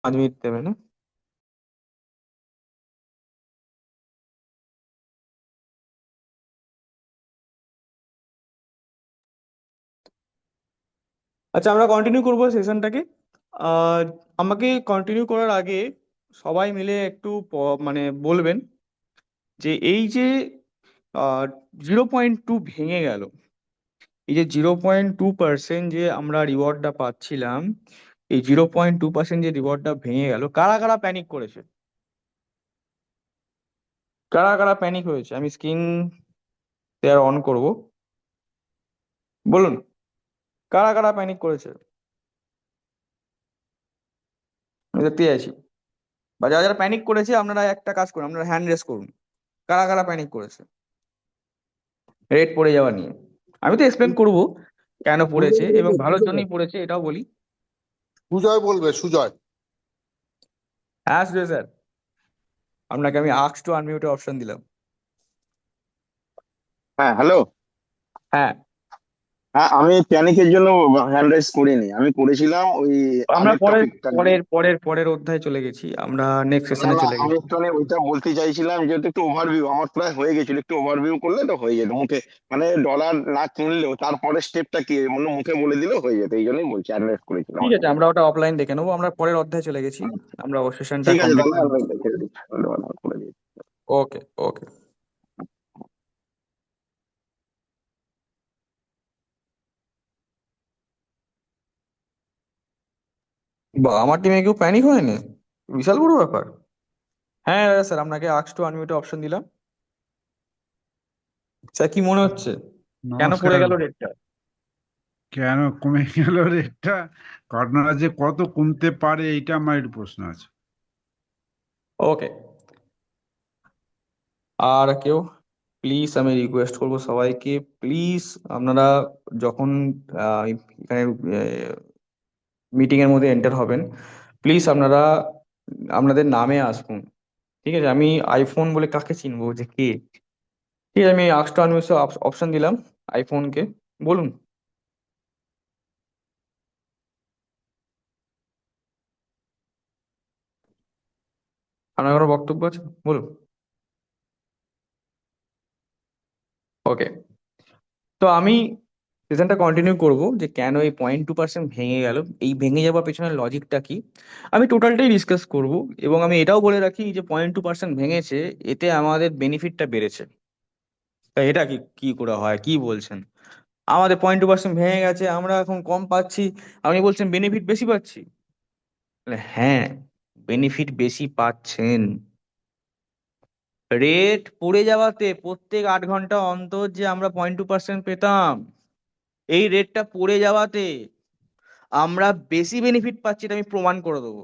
5 minute দেবে না? আচ্ছা, আমরা কন্টিনিউ করবো সেশনটাকে। আহ আমাকে কন্টিনিউ করার আগে সবাই মিলে একটু মানে বলবেন যে এই যে 0.2 ভেঙে গেল, এই যে 0.2% যে আমরা রিওয়ার্ডটা পাচ্ছিলাম, এই 0.2% যে রিওয়ার্ডটা ভেঙে গেল, কারা কারা প্যানিক করেছে? কারা কারা প্যানিক হয়েছে? আমি স্ক্রিন শেয়ার অন করব, বলুন কারা কারা প্যানিক করেছে। আমি দেখতে চাইছি। বা যারা যারা প্যানিক করেছে আপনারা একটা কাজ করুন, আপনারা হ্যান্ড রেস করুন। কারা কারা প্যানিক করেছে রেট পড়ে যাওয়া নিয়ে? আমি তো এক্সপ্লেন করব কেন পড়েছে সুজয় এবং বলবে, ভালোর সুজয়। জন্যই পড়েছে, এটাও বলি। সুজয় বলবে, সুজয়। হ্যাঁ সুজয় স্যার, আপনাকে আমি আস্ক টু আনমিউটে অপশন দিলাম। হ্যাঁ, হ্যালো। হ্যাঁ, হ্যাঁ, আমি প্যানিকের জন্য হ্যান্ড রাইজ করিনি, আমি করেছিলাম ওই আমরা আগের পরের টপিকটা নিয়ে। পরের পরের পরের অধ্যায়ে চলে গেছি, আমরা নেক্সট না সেশনে না, চলে আমি গেছি। একটু ওইটা বলতে চাইছিলাম, যেহেতু একটু ওভারভিউ আমার প্রায় হয়ে গেছিল, একটু ওভারভিউ করলে তো হয়ে যেত মুখে। মানে ডলার না কিনলেও তারপরে স্টেপটা কি মানে মুখে বলে দিলেও হয়ে যেত, এই জন্যই বলছি হ্যান্ড রাইজ করেছিলাম ঠিক আর আছে, কি। আমরা ওটা অফলাইন দেখে নেবো, আমরা পরের অধ্যায়ে চলে গেছি। আমরা ও সেশনটা ঠিক আছে, কমপ্লিট তাহলে করে আমরা নিচ্ছি। দেখে দিচ্ছি, ধন্যবাদ, করে দিচ্ছি। ওকে ওকে। বা আমার টিমে কেউ প্যানিক হয়নি, বিশাল বড় ব্যাপার। হ্যাঁ স্যার, আপনাকে আস্ক টু আনমিউটে অপশন দিলাম। স্যার কি মনে হচ্ছে কেন পড়ে নমস্কার। গেল রেটটা? কেন কমে গেল রেটটা? ঘটনাটা যে কত কমতে পারে এইটা আমার একটু প্রশ্ন আছে। ওকে। আর কেউ? প্লিজ আমি রিকোয়েস্ট করবো সবাইকে, প্লিজ আপনারা যখন এখানে মিটিং এর মধ্যে এন্টার হবেন, প্লিজ আপনারা আপনাদের নামে আসুন। ঠিক আছে, আমি আইফোন বলে কাকে চিনবো যে কে? ঠিক আছে, আমি আস্ক টু আনমিউট অপশন দিলাম আইফোনকে, বলুন। আপনার কোনো বক্তব্য আছে, বলুন। ওকে। তো আমি সেশনটা কন্টিনিউ করব যে কেন এই 0.2% ভেঙে গেল, এই ভেঙে যাওয়ার পেছনে লজিকটা কি, আমি টোটালটাই ডিসকাস করব। এবং আমি এটাও বলে রাখি যে 0.2% ভেঙেছে, এতে আমাদের বেনিফিটটা বেড়েছে। তা এটা কি কি করে হয়, কি বলছেন? আমাদের 0.2% ভেঙে গেছে, আমরা এখন কম পাচ্ছি, আপনি বলছেন বেনিফিট বেশি পাচ্ছি। বলে, হ্যাঁ, বেনিফিট বেশি পাচ্ছেন। রেট পড়ে যাওয়াতে প্রত্যেক 8 ঘন্টা অন্তর যে আমরা 0.2% পেতাম, এই রেটটা পড়ে যাওয়াতে আমরা বেশি বেনিফিট পাচ্ছি, এটা আমি প্রমাণ করে দেবো।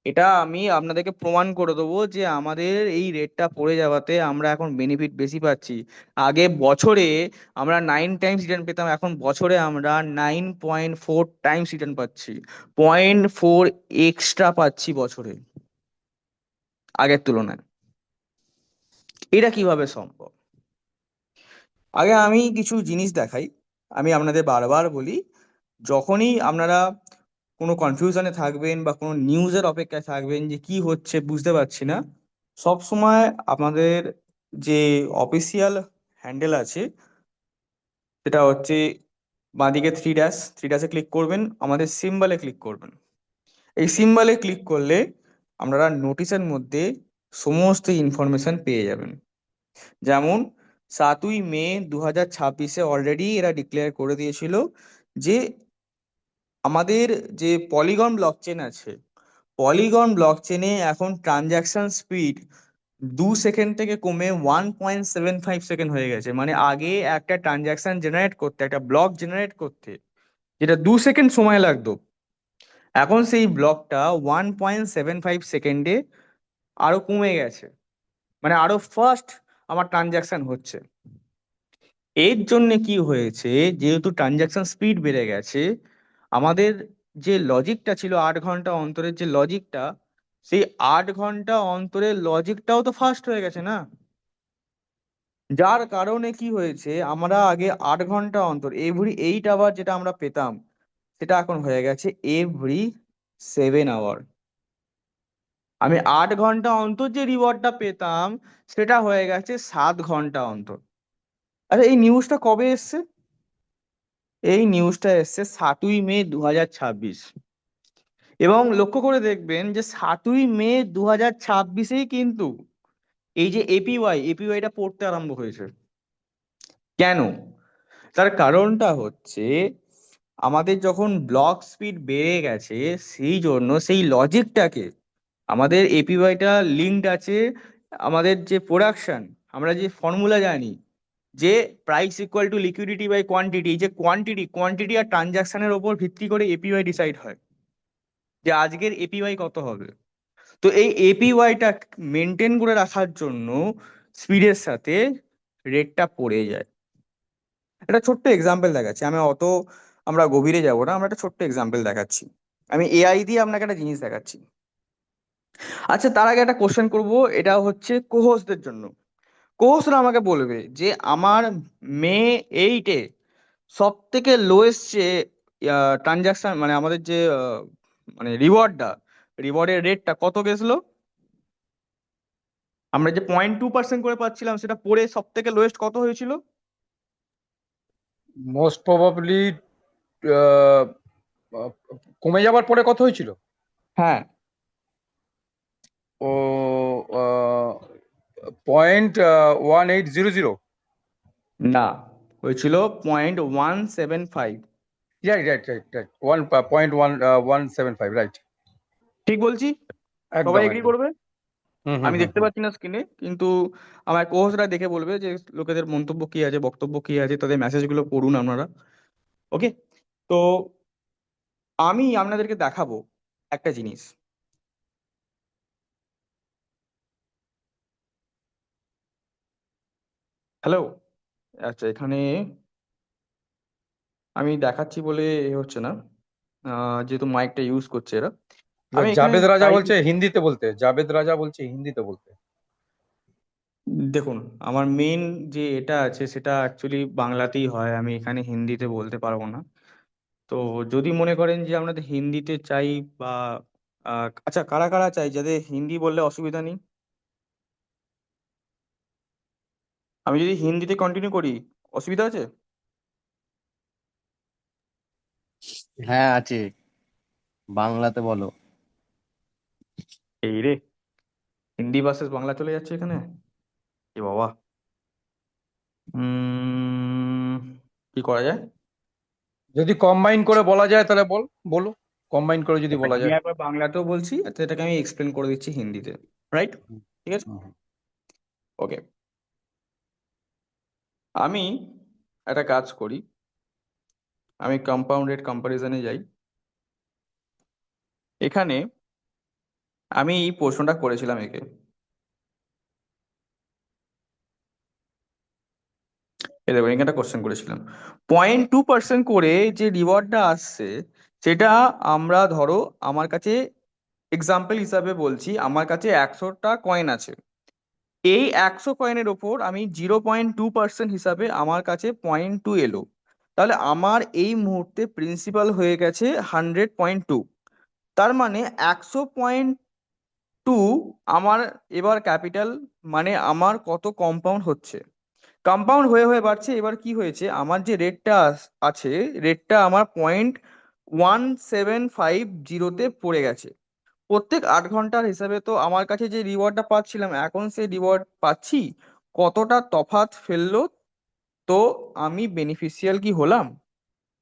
এটা আমি আপনাদেরকে প্রমাণ করে দেবো যে আমাদের এই রেটটা পড়ে যাওয়াতে আমরা এখন বেনিফিট বেশি পাচ্ছি। আগে বছরে আমরা 9 টাইমস রিটার্ন পেতাম, এখন বছরে আমরা 9.4 টাইমস রিটার্ন পাচ্ছি। 0.4 এক্সট্রা পাচ্ছি বছরে আগের তুলনায়। এটা কিভাবে সম্ভব? আগে আমি কিছু জিনিস দেখাই। আমি আপনাদের বারবার বলি, যখনই আপনারা কোনো কনফিউশনে থাকবেন বা কোনো নিউজের অপেক্ষায় থাকবেন যে কি হচ্ছে বুঝতে পারছি না, সব সময় আপনাদের যে অফিসিয়াল হ্যান্ডেল আছে, সেটা হচ্ছে বাঁদিকে থ্রি ড্যাশে ক্লিক করবেন, আমাদের সিম্বলে ক্লিক করবেন। এই সিম্বলে ক্লিক করলে আপনারা নোটিশের মধ্যে সমস্ত ইনফরমেশন পেয়ে যাবেন। যেমন 7ই মে 2026 অলরেডি এরা ডিক্লেয়ার করে দিয়েছিল যে আমাদের যে পলিগন ব্লকচেন আছে, পলিগন ব্লকচেনে এখন ট্রানজাকশন স্পিড 2 সেকেন্ড থেকে কমে 1.75 সেকেন্ড হয়ে গেছে। মানে আগে একটা ট্রানজাকশন জেনারেট করতে, একটা ব্লক জেনারেট করতে যেটা 2 সেকেন্ড সময় লাগতো, এখন সেই ব্লকটা 1.75 সেকেন্ডে আরো কমে গেছে। মানে আরো ফাস্ট আমার ট্রানজাকশন হচ্ছে। এর জন্য কি হয়েছে, যেহেতু ট্রানজাকশন স্পিড বেড়ে গেছে, আমাদের যে লজিকটা ছিল 8 ঘন্টা অন্তরের যে লজিকটা, সেই 8 ঘন্টা অন্তরের লজিকটাও তো ফাস্ট হয়ে গেছে না। যার কারণে কি হয়েছে, আমরা আগে 8 ঘন্টা অন্তর এভরি 8 আওয়ার যেটা আমরা পেতাম, সেটা এখন হয়ে গেছে এভরি 7 আওয়ার। আমি 8 ঘন্টা অন্তর যে রিওয়ার্ডটা পেতাম সেটা হয়ে গেছে 7 ঘন্টা অন্তর। আচ্ছা, এই নিউজটা কবে এসছে? এই নিউজটা এসছে 7ই মে 2026। এবং লক্ষ্য করে দেখবেন যে 7ই মে 2026-এই কিন্তু এই যে এপিওয়াইটা পড়তে আরম্ভ হয়েছে। কেন? তার কারণটা হচ্ছে আমাদের যখন ব্লক স্পিড বেড়ে গেছে, সেই জন্য সেই লজিকটাকে আমাদের এপিওয়াইটা লিঙ্কড আছে আমাদের যে প্রোডাকশন, আমরা যে ফর্মুলা জানি যে price equal to liquidity by quantity, যে কোয়ান্টিটি আর ট্রানজাকশনের ওপর ভিত্তি করে এপিওয়াই ডিসাইড হয় যে আজকের এপিওয়াই কত হবে। তো এই এপিওয়াইটা মেনটেন করে রাখার জন্য স্পিডের সাথে রেটটা পড়ে যায়। একটা ছোট্ট এক্সাম্পল দেখাচ্ছি, আমরা গভীরে যাব না, আমরা একটা ছোট্ট এক্সাম্পল দেখাচ্ছি। আমি এআই দিয়ে আপনাকে একটা জিনিস দেখাচ্ছি। আচ্ছা, তার আগে একটা কোশ্চেন করব, এটা হচ্ছে কোহোস্টদের জন্য। কোহোস্টরা আমাকে বলবে যে আমার মে 8-এ সব থেকে লোয়েস্ট যে ট্রানজাকশন, মানে আমাদের যে মানে রিওয়ার্ডের রেটটা কত গেছিল। আমরা যে 0.2% করে পাচ্ছিলাম সেটা পড়ে সব থেকে লোয়েস্ট কত হয়েছিল? মোস্ট প্রবাবলি কমে যাবার পরে কত হয়েছিল? হ্যাঁ, ও 0.1800। না, হয়েছিল 0.175। Right right right right 1.175, right. ঠিক বলছি? সবাই একদম এগ্রি একদম। করবে? হুম হুম আমি হুম দেখতে হুম। পাচ্ছি না স্ক্রিনে, কিন্তু আমার কোহোস্টরা দেখে বলবে যে লোকেদের মন্তব্য কি আছে, বক্তব্য কি আছে, তাদের মেসেজগুলো পড়ুন আপনারা। ওকে, তো আমি আপনাদেরকে দেখাবো একটা জিনিস। হ্যালো। আচ্ছা, এখানে আমি দেখাচ্ছি বলে হচ্ছে না, যেহেতু মাইকটা ইউজ করছে এরা। আমি এখানে জাবেদ রাজা টাইপ, বলছে হিন্দিতে বলতে, জাবেদ রাজা বলছে হিন্দিতে বলতে। দেখুন আমার মেন যে এটা আছে সেটা অ্যাকচুয়ালি বাংলাতেই হয়, আমি এখানে হিন্দিতে বলতে পারবো না। তো যদি মনে করেন যে আপনাদের হিন্দিতে চাই বা আচ্ছা, কারা কারা চাই যাদের হিন্দি বললে অসুবিধা নেই, আমি যদি হিন্দিতে কন্টিনিউ করি অসুবিধা আছে? হ্যাঁ আছে, বাংলাতে বলো। এই রে, হিন্দি ভার্সেস বাংলা চলে যাচ্ছে এখানে, এ বাবা। উম কি করা যায়? যদি কম্বাইন করে বলা যায় তাহলে বলো, কম্বাইন করে যদি বলা আমি যায়। একবার বাংলাতেও বলছি, আচ্ছা এটাকে আমি এক্সপ্লেন করে দিচ্ছি হিন্দিতে, রাইট? হুম, ঠিক আছে, হুম, হুম। ওকে। আমি একটা কাজ করি, আমি কম্পাউন্ড রেট কম্পারিজনে যাই। এখানে আমি এই প্রশ্নটা করেছিলাম একে, এই দেখুন এখানে একটা কোশ্চেন করেছিলাম। 0.2% করে যে রিওয়ার্ডটা আসছে সেটা, আমরা ধরো আমার কাছে এক্সাম্পল হিসাবে বলছি, আমার কাছে 100টা কয়েন আছে। এই 100 কয়েনের ওপর আমি 0.2% হিসাবে আমার কাছে 0.2 এলো। তাহলে আমার এই মুহূর্তে প্রিন্সিপাল হয়ে গেছে 100.2। তার মানে 100.2 আমার এবার ক্যাপিটাল, মানে আমার কত কম্পাউন্ড হচ্ছে, কম্পাউন্ড হয়ে হয়ে বাড়ছে। এবার কি হয়েছে, আমার যে রেটটা আছে, রেটটা আমার 0.1750-তে পড়ে গেছে। প্রত্যেক 8 ঘন্টার হিসাবে তো আমার কাছে যে রিওয়ার্ডটা পাচ্ছিলাম, এখন সেই রিওয়ার্ড পাচ্ছি কতটা তফাৎ ফেললো, তো আমি বেনিফিশিয়াল কি হলাম,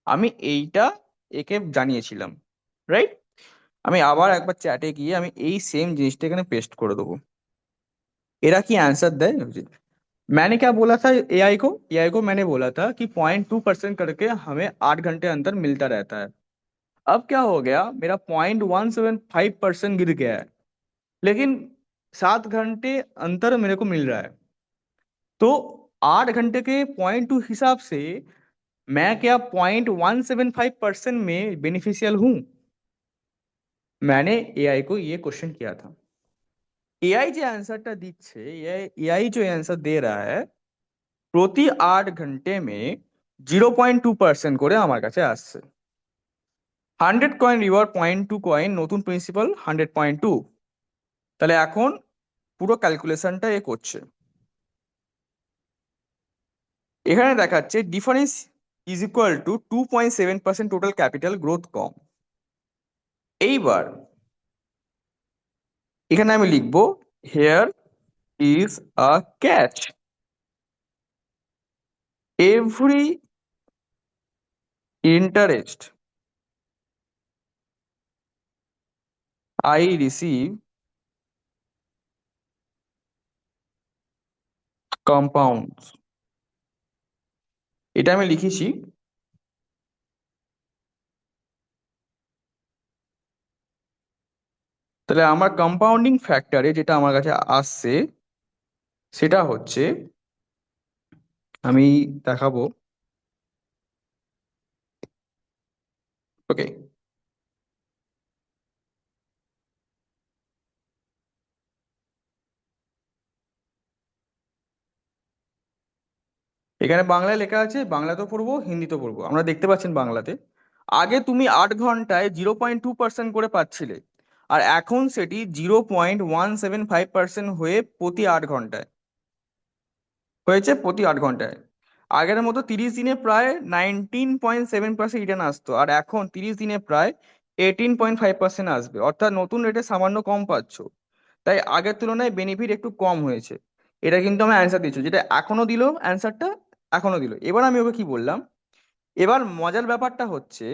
আমি এইটা একে জানিয়েছিলাম, রাইট? আমি আবার একবার চ্যাটে গিয়ে আমি এই সেম জিনিসটা এখানে পেস্ট করে দেবো। एरा की आंसर दे मुझे। मैंने क्या बोला था एआई को मैंने बोला था कि 0.2% करके हमें 8 घंटे अंतर मिलता रहता है। अब क्या हो गया, मेरा 0.175% गिर गया है, लेकिन 7 घंटे अंतर मेरे को मिल रहा है। तो 8 घंटे के 0.2 हिसाब से मैं क्या 0.175% में बेनिफिशियल हूँ? मैंने एआई को ये क्वेश्चन किया था। এআই যে অ্যান্সারটা দিচ্ছে, এআই যে অ্যান্সার দে रहा है প্রতি 8 ঘন্টে মে 0.2% করে আমার কাছে আসছে। 100 কয়েন রিওয়ার্ড 0.2 কয়েন, নতুন প্রিন্সিপাল 100.2। তাহলে এখন পুরো ক্যালকুলেশনটা এ করছে। এখানে দেখাচ্ছে difference is equal to 2.7% total capital growth কম। এইবার এখানে আমি লিখবো here is a catch, every interest I receive compounds. এটা আমি লিখেছি। তাহলে আমার কম্পাউন্ডিং ফ্যাক্টরে যেটা আমার কাছে আসছে সেটা হচ্ছে, আমি দেখাবো। ওকে, এখানে বাংলায় লেখা আছে, বাংলাতেও পড়বো হিন্দিতেও পড়বো, আমরা দেখতে পাচ্ছেন বাংলাতে। আগে তুমি 8 ঘন্টায় 0.2% করে পাচ্ছিলে, আর এখন সেটি 0.175% হয়ে প্রতি 8 ঘন্টায় হয়েছে, প্রতি 8 ঘন্টায়। আগের মতো 30 দিনে প্রায় 19.7% রিটার্ন আসতো, আর এখন 30 দিনে প্রায় 18.5% আসবে, অর্থাৎ নতুন রেটে সামান্য কম পাচ্ছ। তাই আগের তুলনায় বেনিফিট একটু কম হয়েছে। এটা কিন্তু আমার অ্যান্সার দিচ্ছ, যেটা এখনো দিল অ্যান্সারটা, এখনো দিল। এবার আমি ওকে কি বললাম, এবার মজার ব্যাপারটা হচ্ছে,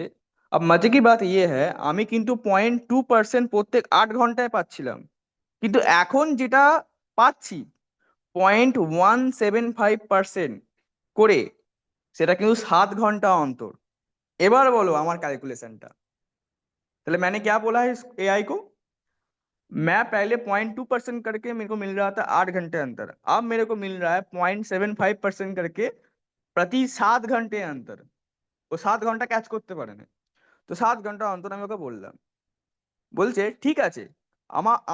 अब मजे की बात ये है, আমি কিন্তু 0.2% প্রত্যেক 8 ঘন্টায় পাচ্ছিলাম, কিন্তু এখন যেটা পাচ্ছি 0.175% করে, সেটা কিন্তু 7 ঘন্টা অন্তর। এবার বলো আমার ক্যালकुलेशनটা। তাহলে मैंने क्या बोला है इस एआई को, मैं पहले 0.2% करके मेरे को मिल रहा था 8 घंटे अंतर, अब मेरे को मिल रहा है 0.75% करके प्रति 7 घंटे अंतर। ও 7 ঘন্টা ক্যাচ করতে পারে না, তো 7 ঘন্টা অন্তর আমি ওকে বললাম। বলছে ঠিক আছে,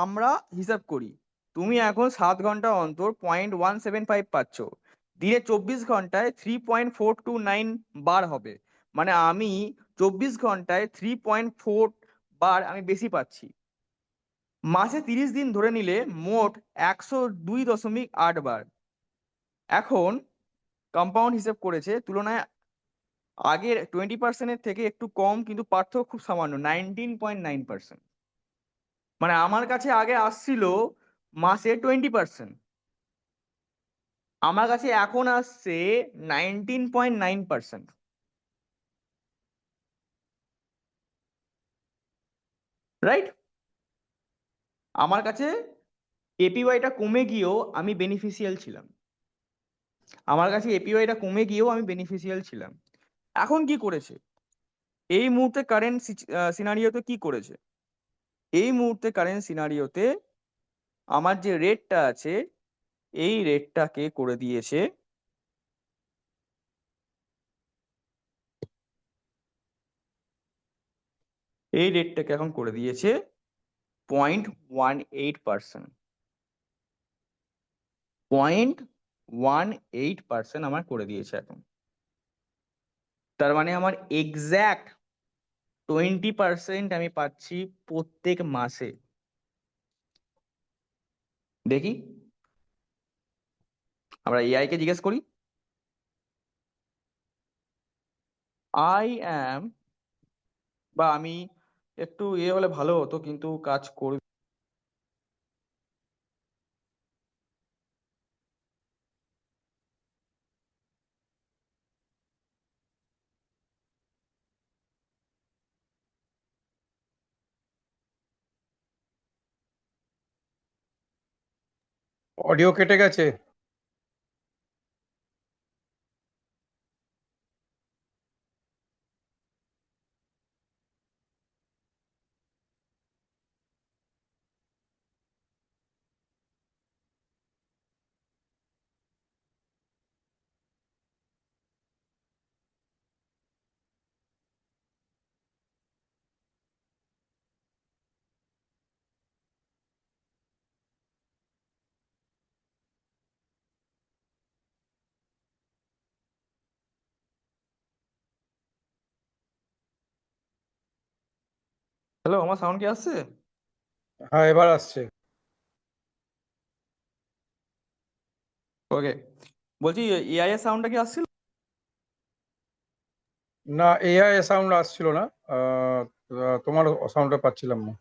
আমরা হিসাব করি, তুমি এখন 7 ঘন্টা অন্তর 0.175 পাচ্ছ, দিনে 24 ঘন্টায় 3.429 বার হবে, মানে আমি 24 ঘন্টায় 3.4 বার আমি বেশি পাচ্ছি। মাসে 30 দিন ধরে নিলে মোট 102.8 বার। এখন কম্পাউন্ড হিসেব করেছে, তুলনায় আগের 20%-এর থেকে একটু কম, কিন্তু পার্থক্য খুব সামান্য, 19.9%। মানে আমার কাছে আগে আসছিল মাসে 20%, আমার কাছে এখন আসছে 19.9%। রাইট? আমার কাছে এপিওয়াইটা কমে গিয়েও আমি বেনিফিশিয়াল ছিলাম, আমার কাছে এপিওয়াইটা কমে গিয়েও আমি বেনিফিশিয়াল ছিলাম। এখন কি করেছে, এই মুহূর্তে কারেন্ট সিনারিওতে কি করেছে, এই মুহূর্তে কারেন্ট সিনারিওতে আমার যে রেটটা আছে, এই রেটটাকে করে দিয়েছে, এই রেটটাকে এখন করে দিয়েছে 0.18%। 0.18% আমার করে দিয়েছে এখন। তার মানে আমার এক্স্যাক্ট 20% আমি পাচ্ছি প্রত্যেক মাসে। দেখি, আমরা এআই কে জিজ্ঞেস করি, আই অ্যাম, বা আমি একটু হলে ভালো হতো, কিন্তু কাজ করবে। অডিও কেটে গেছে। হ্যালো, আমার সাউন্ড কি আসছে? হ্যাঁ, এবার আসছে। ওকে, বলছি এআই এর সাউন্ডটা কি আসছিল? না, এআই সাউন্ড আসছিল না। তোমার সাউন্ডটা পাচ্ছিলাম না।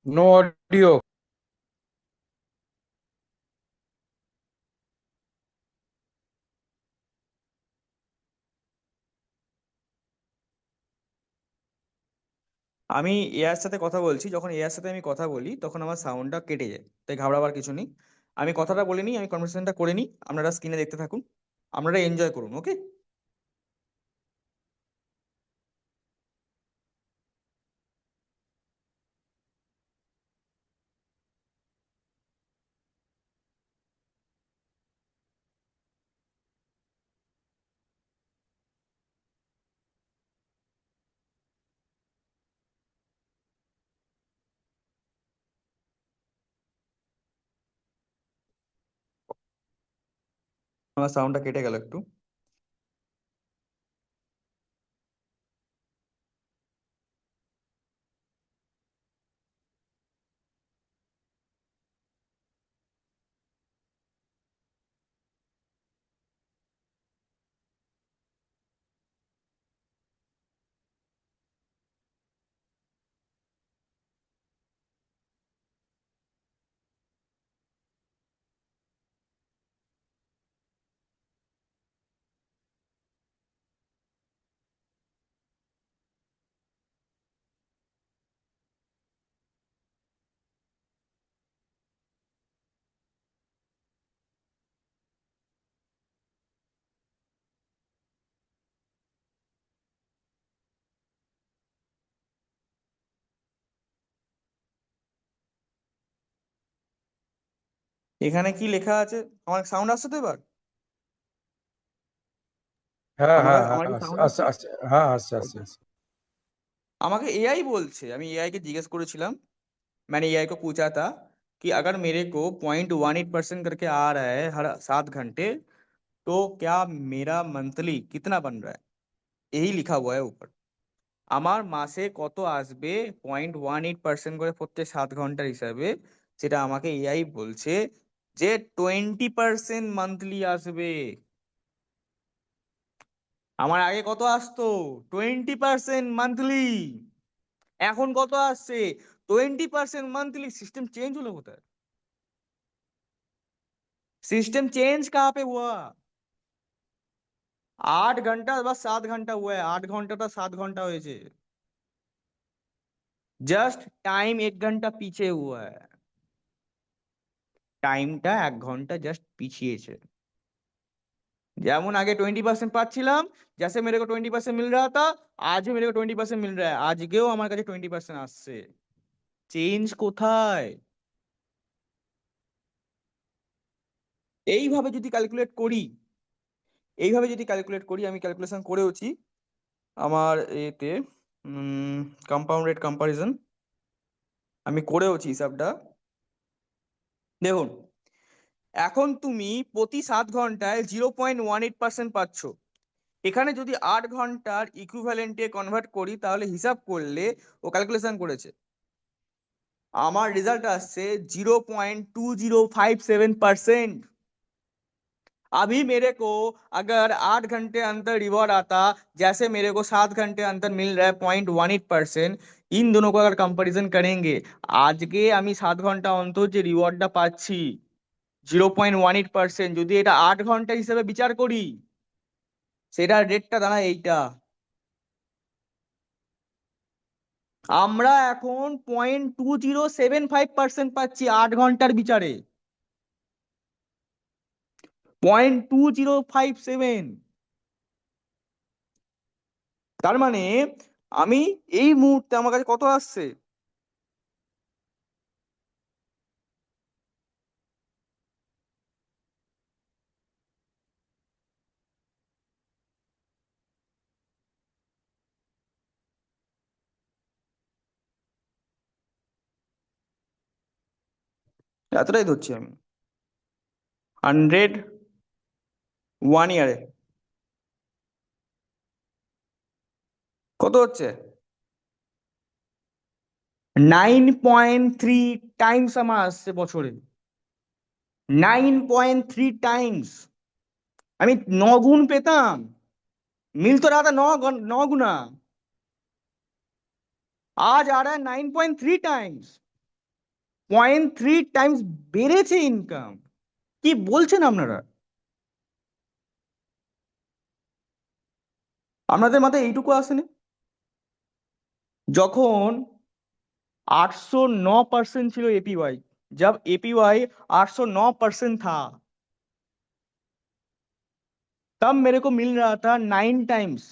No audio. আমি এআর সাথে কথা বলছি, যখন এআর সাথে আমি কথা বলি তখন আমার সাউন্ডটা কেটে যায়, তাই ঘাবড়াবার কিছু নেই। আমি কথাটা বলে নিই, আমি কনভারসেশনটা করে নিই, আপনারা স্ক্রিনে দেখতে থাকুন, আপনারা এনজয় করুন। ওকে, আমার সাউন্ডটা কেটে গেল একটু। এখানে কি লেখা আছে? আমার সাউন্ড আসছে তো এবার? হ্যাঁ, আমার হ্যাঁ, হ্যাঁ, আমার কি আসছে সাউন্ড আসছে আসছে? আসছে, হ্যাঁ, আসছে আসছে Okay. আসছে। আমাকে एआई बोलছে, আমি एआई के जिज्ञेस करेছিলাम, मैंने एआई को पूछा था कि अगर मेरे को 0.18% करके आ रहा है हर 7 घंटे, तो क्या मेरा मंथली कितना बन रहा है? यही लिखा हुआ है ऊपर। আমার মাসে কত আসবে 0.18% করে প্রত্যেক 7 ঘন্টার হিসাবে, সেটা আমাকে এআই বলছে যে 20% মান্থলি আসবে। আমার আগে কত আসতো? 20% মান্থলি। এখন কত আসছে? 20% মান্থলি। सिस्टम चेंज হলো কোথায়? सिस्टम चेंज कहाँ पे हुआ? 8 घंटा বা 7 ঘন্টা हुआ है, 8 ঘন্টা 7 ঘন্টা হয়েছে। जस्ट टाइम 1 घंटा पीछे हुआ है, টাইমটা 1 ঘন্টা জাস্ট পিছিয়েছে। যেমন আগে 20% পাচ্ছিলাম, जैसे मेरे को 20% मिल रहा था, आज भी मेरे को 20% मिल रहा है, আজকেও আমার কাছে 20% আসছে। চেঞ্জ কোথায়? এইভাবে যদি ক্যালকুলেট করি, এইভাবে যদি ক্যালকুলেট করি, আমি ক্যালকুলেশন করেওছি আমার এতে কম্পাউন্ড রেট কম্পারিজন আমি করেওছি হিসাবটা। দেখুন, এখন তুমি প্রতি 7 ঘন্টায় 0.18% পাচ্ছ। এখানে যদি 8 ঘন্টার ইকুইভ্যালেন্টে কনভার্ট করি তাহলে হিসাব করলে, ও ক্যালকুলেশন করেছে, আমার রেজাল্ট আসছে 0.2057%। अभी मेरे को अगर 8 घंटे अंतर रिवॉर्ड आता, जैसे मेरे को 7 घंटे अंतर मिल रहा है 0.18%, इन दोनों को अगर कंपैरिजन करेंगे, আজকে আমি 7 ঘন্টা অন্তর যে রিওয়ার্ডটা পাচ্ছি 0.18%, যদি এটা 8 ঘন্টা হিসেবে বিচার করি, সেটার রেটটা দাঁড়ায় এইটা। আমরা এখন 0.2075% পাচ্ছি 8 ঘন্টার বিচারে। 0.2057। তার মানে আমি এই মুহূর্তে আমার কাছে কত আসছে? এতটাই ধরছি আমি। 100 1 ইয়ারে কত হচ্ছে? 9.3 টাইমস আমার আসছে বছরে। 9.3 টাইমস। আমি 9 গুণ পেতাম। মিলতো রাতা 9 গুণা। আজ আর 9.3 টাইমস। 0.3 টাইমস বেড়েছে ইনকাম। কি বলছেন আপনারা? আপনাদের মাথায় এইটুকু আসেনি? যখন 809% ছিল एपीवाई, जब एपीवाई 809% था, तब मेरे को मिल रहा था 9 टाइम्स।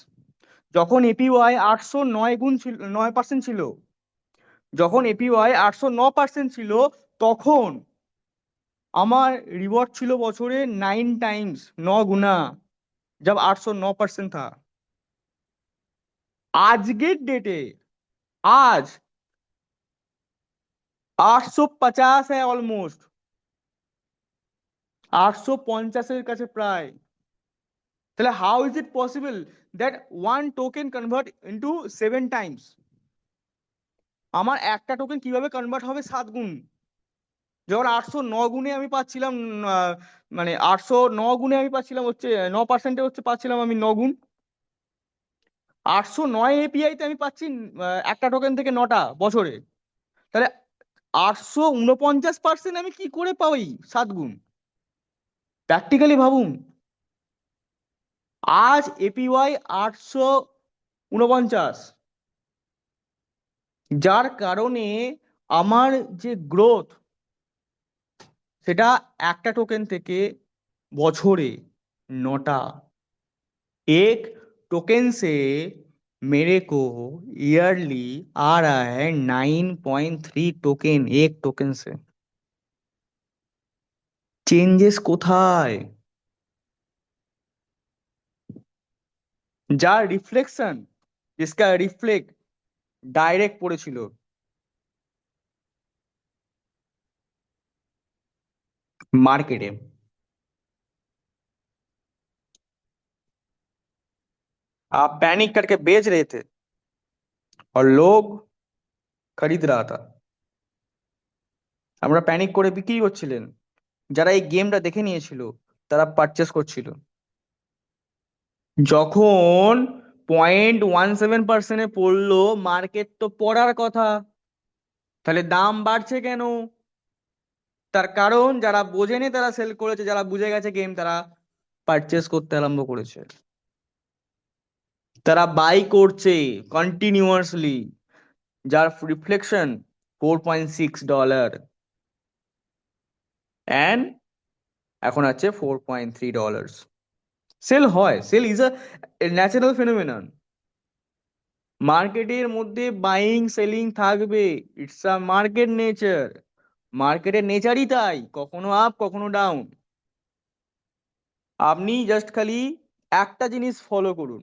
যখন এপিওয়াই 809 ছিল, যখন এপিওয়াই 809% ছিল, তখন আমার রিওয়ার্ড ছিল বছরে 9 টাইমস, 9 গুণা, जब 809% था। আজকের ডেটে আজ 850 অলমোস্ট, 850-এর কাছে প্রায়। তাহলে how is it possible that one token convert into 7 Times? আমার একটা টোকেন কিভাবে কনভার্ট হবে 7 গুণ? যখন 809 গুণে আমি পাচ্ছিলাম, আহ, মানে 809 গুণে আমি পাচ্ছিলাম হচ্ছে 9%-এ হচ্ছে পাচ্ছিলাম আমি 9 গুণ। 809 এপিআই তে আমি পাচ্ছি একটা টোকেন থেকে 9টা বছরে। তাহলে 849% আমি কি করে পাই 7 গুণ? প্র্যাকটিক্যালি ভাবুন। আজ এপিওয়াই 849, যার কারণে আমার যে গ্রোথ, সেটা একটা টোকেন থেকে বছরে 9টা। एक टोकन से मेरे को ईयरली आ रहा है 9.3 টোকেন, एक टोकन से। চেঞ্জেস কোথায়? যার রিফ্লেকশন, जिसका रिफ्लेक्ट डायरेक्ट পড়েছিল मार्केटे। आप पैनिक करके बेच रहे थे और लोग खरीद रहा था। আমরা প্যানিক করে বিক্রি করছিলেন, যারা এই গেমটা দেখে নিয়েছিল তারা পারচেস করছিল। যখন 0.17%-এ পড়লো, মার্কেট তো পড়ার কথা, তাহলে দাম বাড়ছে কেন? তার কারণ যারা বোঝেনি তারা সেল করেছে, যারা বুঝে গেছে গেম তারা পারচেস করতে আরম্ভ করেছে, তারা বাই করছে কন্টিনিউয়াসলি, যার রিফ্লেকশন $4.6 অ্যান্ড এখন আছে $4.3। সেল হয়, sell is a natural phenomenon. মার্কেটের মধ্যে বাইং সেলিং থাকবে, ইটস আ মার্কেট নেচার। মার্কেটের নেচারই তাই, কখনো আপ কখনো ডাউন। আপনি জাস্ট খালি একটা জিনিস ফলো করুন,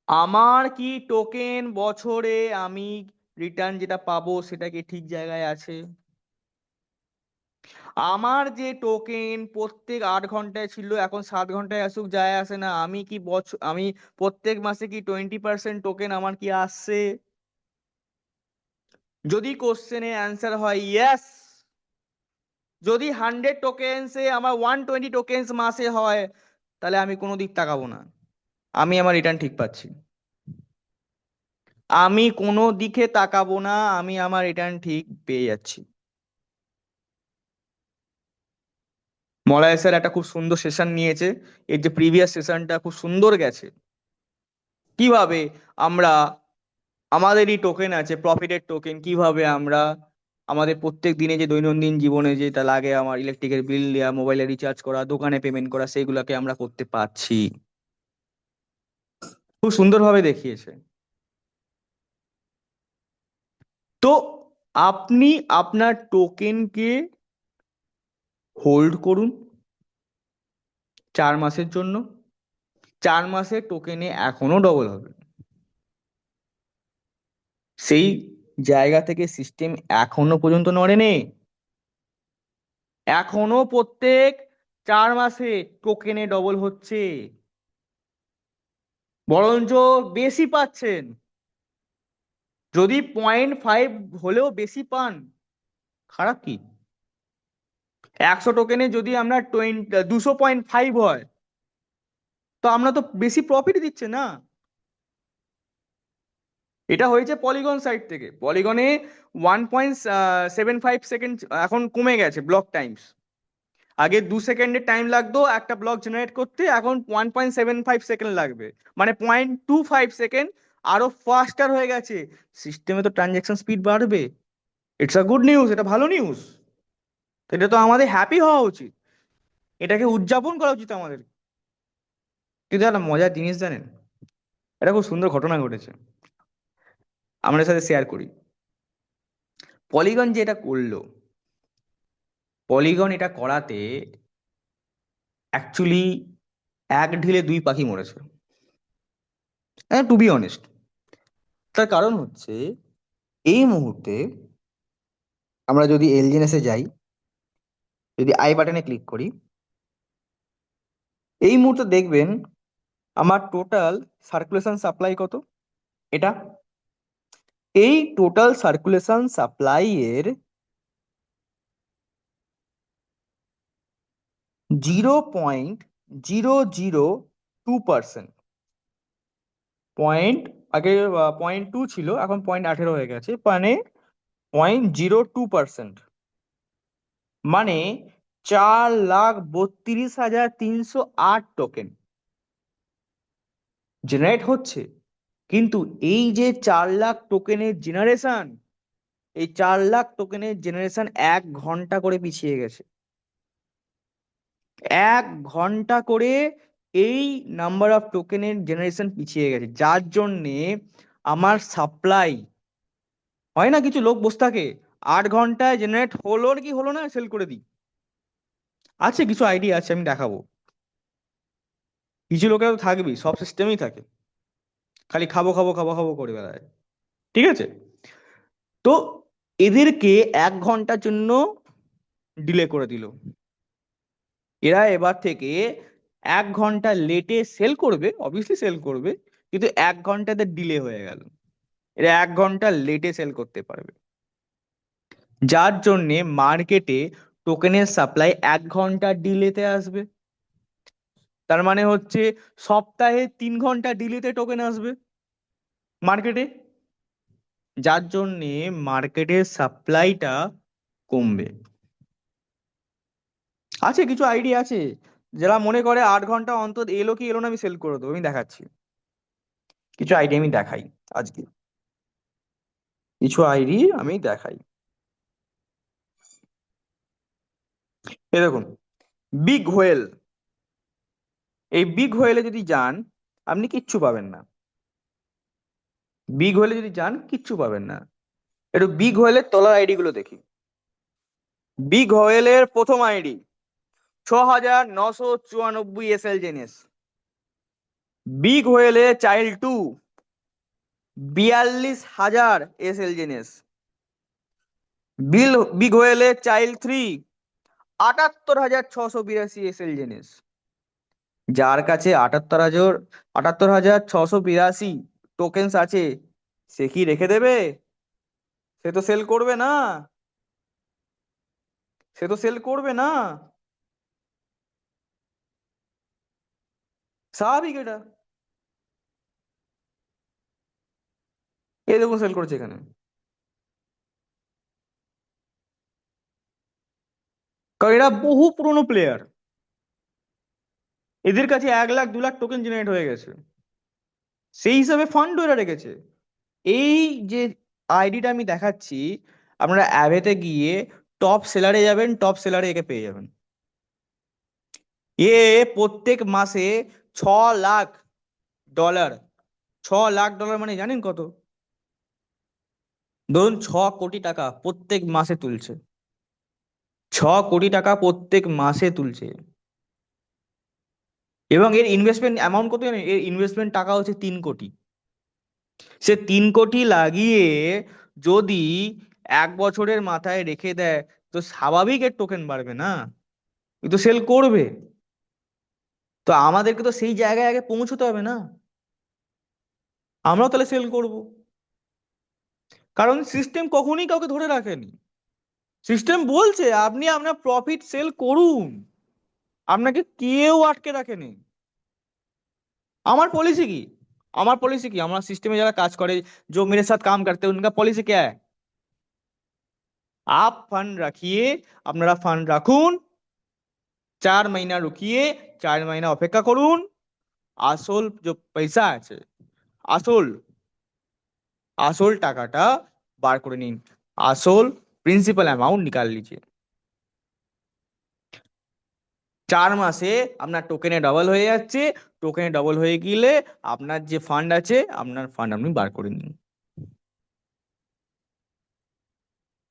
আমার কি টোকেন বছরে আমি রিটার্ন যেটা পাবো সেটা কি ঠিক জায়গায় আছে? আমার যে টোকেন প্রত্যেক 8 ঘন্টায় ছিল, এখন 7 ঘন্টায় আসুক যায় আসে না, আমি কি আমি প্রত্যেক মাসে কি 20% টোকেন আমার কি আসছে? যদি কোশ্চেনে অ্যান্সার হয় ইয়েস, যদি 100 টোকেন্সে আমার 120 টোকেন্স মাসে হয়, তাহলে আমি কোনো দিক তাকাবো না, আমি আমার রিটার্ন ঠিক পাচ্ছি। আমি কোনো দিকে তাকাবো না, আমি আমার রিটার্ন ঠিক পেয়ে যাচ্ছি। মলয় স্যার একটা খুব সুন্দর সেশন নিয়েছে, এর যে প্রিভিয়াস সেশনটা খুব সুন্দর গেছে, কিভাবে আমরা আমাদের এই টোকেন আছে প্রফিটের টোকেন, কিভাবে আমরা আমাদের প্রত্যেক দিনে যে দৈনন্দিন জীবনে যেটা লাগে, আমার ইলেকট্রিকের বিল দেওয়া, মোবাইলে রিচার্জ করা, দোকানে পেমেন্ট করা, সেইগুলোকে আমরা করতে পারছি। খুব সুন্দরভাবে দেখিয়েছে। তো আপনি আপনার টোকেনকে হোল্ড করুন 4 মাসের জন্য। 4 মাসে টোকেনে এখনো ডবল হবে। সেই জায়গা থেকে সিস্টেম এখনো পর্যন্ত নড়েনি। এখনো প্রত্যেক 4 মাসে টোকেনে ডবল হচ্ছে, বরঞ্চ বেশি পাচ্ছেন। যদি 0.5 হলেও বেশি পান, খারাপ কি? 100 টোকেনে যদি আমরা 200.5 হয়, তো আমরা তো বেশি প্রফিট দিচ্ছে না। এটা হয়েছে পলিগন সাইড থেকে। পলিগনে 1.75 সেকেন্ড এখন কমে গেছে ব্লক টাইমস। আগে 2 সেকেন্ডের টাইম লাগতো একটা ব্লক জেনারেট করতে, এখন 1.75 সেকেন্ড লাগবে, মানে 0.25 সেকেন্ড আরো ফাস্টার হয়ে গেছে। সিস্টেমে তো ট্রানজ্যাকশন স্পিড বাড়বে। ইটস আ গুড নিউজ, এটা ভালো নিউজ। এটা তো আমাদের হ্যাপি হওয়া উচিত, এটাকে উদযাপন করা উচিত আমাদের। কিন্তু একটা মজার জিনিস জানেন, এটা খুব সুন্দর ঘটনা ঘটেছে, আমাদের সাথে শেয়ার করি। পলিগন যে এটা করলো, পলিগন এটা করাতে অ্যাকচুয়ালি এক ঢিলে 2 পাখি মরেছে, টু বি অনেস্ট। তার কারণ হচ্ছে, এই মুহূর্তে আমরা যদি এলজিএনএসে যাই, যদি আই বাটনে ক্লিক করি, এই মুহূর্তে দেখবেন আমার টোটাল সার্কুলেশন সাপ্লাই কত। এটা এই টোটাল সার্কুলেশন সাপ্লাই এর 0.002%। পয়েন্ট আগে 0.2 ছিল, এখন 0.18 হয়ে গেছে, মানে 0.02%। মানে 4,32,308 টোকেন জেনারেট হচ্ছে। কিন্তু এই যে 4 লাখ টোকেনের জেনারেশন, এই 4 লাখ টোকেনের জেনারেশন 1 ঘন্টা করে পিছিয়ে গেছে। 1 ঘন্টা করে এই নাম্বার অফ টোকেনের জেনারেশন পিছিয়ে গেছে, যার জন্যে আমার সাপ্লাই, হয় না কিছু লোক বসে থাকে 8 ঘন্টায় জেনারেট হলো কি হলো না সেল করে দিই। আছে কিছু আইডিয়া আছে, আমি দেখাবো। কিছু লোকেরা তো থাকবেই, সব সিস্টেমেই থাকে, খালি খাবো খাবো খাবো খাবো করে বেড়ায়। ঠিক আছে, তো এদেরকে 1 ঘন্টার জন্য ডিলে করে দিল। এরা এবার থেকে 1 ঘন্টা লেটে সেল করবে, অবভিয়াসলি সেল করবে, কিন্তু 1 ঘন্টাতে ডিলে হয়ে গেল। এরা 1 ঘন্টা লেটে সেল করতে পারবে, যার জন্যে মার্কেটে টোকেনের সাপ্লাই 1 ঘন্টা ডিলেতে আসবে। তার মানে হচ্ছে সপ্তাহে 3 ঘন্টা ডিলেতে টোকেন আসবে মার্কেটে, যার জন্যে মার্কেটের সাপ্লাইটা কমবে। আছে কিছু আইডিয়া আছে, যারা মনে করে 8 ঘন্টা অন্তর এলো কি এলো না আমি সেল করে দেবো, আমি দেখাচ্ছি কিছু আইডিয়া, আমি দেখাই আজকে কিছু আইডিয়া আমি দেখাই। এই দেখুন, বিগ হোয়েল। এই বিগ হোয়েলে যদি যান, আপনি কিচ্ছু পাবেন না। বিগ হোয়েলে যদি যান কিচ্ছু পাবেন না। একটু বিগ হোয়েলের তলার আইডি গুলো দেখি। বিগ হোয়েলের প্রথম আইডি 6,994 এসএল জেনেস। বিগ হোয়েলের চাইল্ড 2 42,000 এসএল জেনেস। বিগ হোয়েলের চাইল্ড 3 78,682 এসএল জেনেস। যার কাছে 78,682 টোকেন্স আছে, সে কি রেখে দেবে? সে তো সেল করবে না, সে তো সেল করবে না, স্বাভাবিক এটা। এই দেখুন সেল করেছে এখানে। কারণ এরা বহু পুরনো প্লেয়ার, এদের কাছে 1 লাখ 2 লাখ টোকেন জেনারেট হয়ে গেছে, সেই হিসাবে ফান্ডও এরা রেখেছে। এই যে আইডিটা আমি দেখাচ্ছি, আপনারা অ্যাভেতে গিয়ে টপ সেলারে যাবেন, টপ সেলারে একে পেয়ে যাবেন। এ প্রত্যেক মাসে $6 লাখ। $6 লাখ মানে জানেন কত? ধরুন 6 কোটি টাকা প্রত্যেক মাসে তুলছে, 6 কোটি টাকা প্রত্যেক মাসে তুলছে। এবং এর ইনভেস্টমেন্ট অ্যামাউন্ট কত জানেন? এর ইনভেস্টমেন্ট টাকা হচ্ছে 3 কোটি। সে 3 কোটি লাগিয়ে যদি 1 বছরের মাথায় রেখে দেয়, তো তো স্বাভাবিক এর টোকেন বাড়বে না, এ তো সেল করবে। তো আমাদেরকে তো সেই জায়গায় আগে পৌঁছতে হবে না, আমরাও তাহলে সেল করব। কারণ সিস্টেম কখনোই কাউকে ধরে রাখেনি। সিস্টেম বলছে আপনি আপনার প্রফিট সেল করুন, আপনাকে কেউ আটকে রাখেনি। আমার পলিসি কি, আমার सिस्टम में যারা কাজ করে, जो मेरे साथ काम करते हैं, उनका पॉलिसी क्या है? आप फंड रखिए, আপনারা ফান্ড রাখুন, 4 মহিনা রুকিয়ে, 4 মহিনা অপেক্ষা করুন, আসল যে পয়সা আছে, আসল আসল টাকাটা বার করে নিন, আসল প্রিন্সিপাল অ্যামাউন্ট নিকাল লিজিয়ে। 4 মাসে আপনার টোকেনে ডবল হয়ে যাচ্ছে, টোকেনে ডবল হয়ে গেলে আপনার যে ফান্ড আছে, আপনার ফান্ড আপনি বার করে নিন।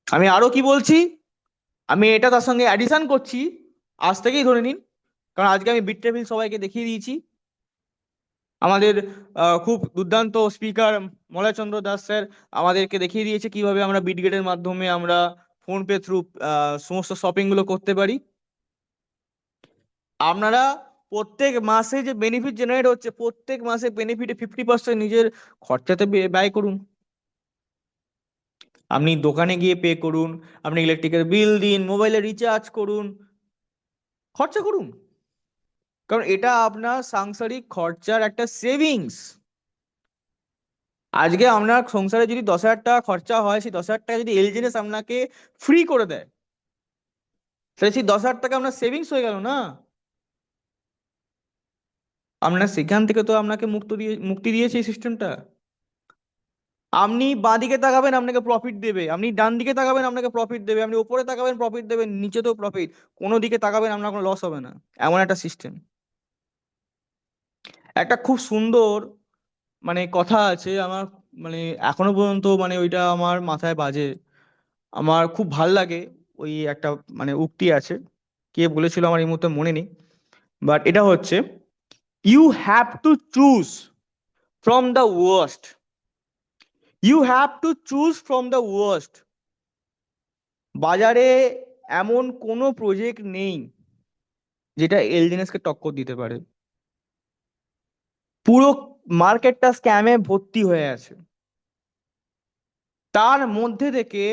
আমি আরো কি বলছি, আমি এটা তার সঙ্গে অ্যাডিশন করছি, আজ থেকেই ধরে নিন। কারণ আজকে আমি বিট টেবিল সবাইকে দেখিয়ে দিয়েছি। আমাদের খুব দুর্দান্ত স্পিকার মলয়চন্দ্র দাস স্যার আমাদেরকে দেখিয়ে দিয়েছে কিভাবে আমরা বিটগেটের মাধ্যমে আমরা ফোন পে থ্রু সমস্ত শপিং গুলো করতে পারি। আপনারা প্রত্যেক মাসে যে বেনিফিট জেনারেট হচ্ছে, প্রত্যেক মাসে বেনিফিটে 50% নিজের খরচাতে ব্যয় করুন। আপনি দোকানে গিয়ে পে করুন, আপনি ইলেকট্রিকের বিল দিন, মোবাইলে রিচার্জ করুন, খরচা করুন। কারণ এটা আপনার সাংসারিক খরচার একটা সেভিংস। আজকে আপনার সংসারে যদি 10,000 টাকা খরচা হয়, সেই 10,000 টাকা যদি এলজিএনএস আপনাকে ফ্রি করে দেয়, তাহলে সেই 10,000 টাকা আপনার সেভিংস হয়ে গেল না। আপনার সেখান থেকে তো আপনাকে মুক্তি দিয়েছে এই সিস্টেমটা। আপনি বাঁদিকে তাকাবেন আপনাকে প্রফিট দেবে, আপনি ডান দিকে তাকাবেন আপনাকে প্রফিট দেবে, আপনি উপরে তাকাবেন প্রফিট দেবে, নিচেতেও প্রফিট, কোনো দিকে তাকাবেন আপনার কোনো লস হবে না, এমন একটা সিস্টেম। একটা খুব সুন্দর মানে কথা আছে আমার, মানে এখনো পর্যন্ত মানে ওইটা আমার মাথায় বাজে, আমার খুব ভাল লাগে। ওই একটা মানে উক্তি আছে, কে বলেছিল আমার এই মুহূর্তে মনে নেই, বাট এটা হচ্ছে, you have to choose from the worst, you have to choose from the worst. বাজারে এমন কোনো প্রজেক্ট নেই যেটা এলজিএনএস কে টক্কর দিতে পারে। পুরো মার্কেটটা স্ক্যামে ভর্তি হয়ে আছে, তার মধ্যে থেকে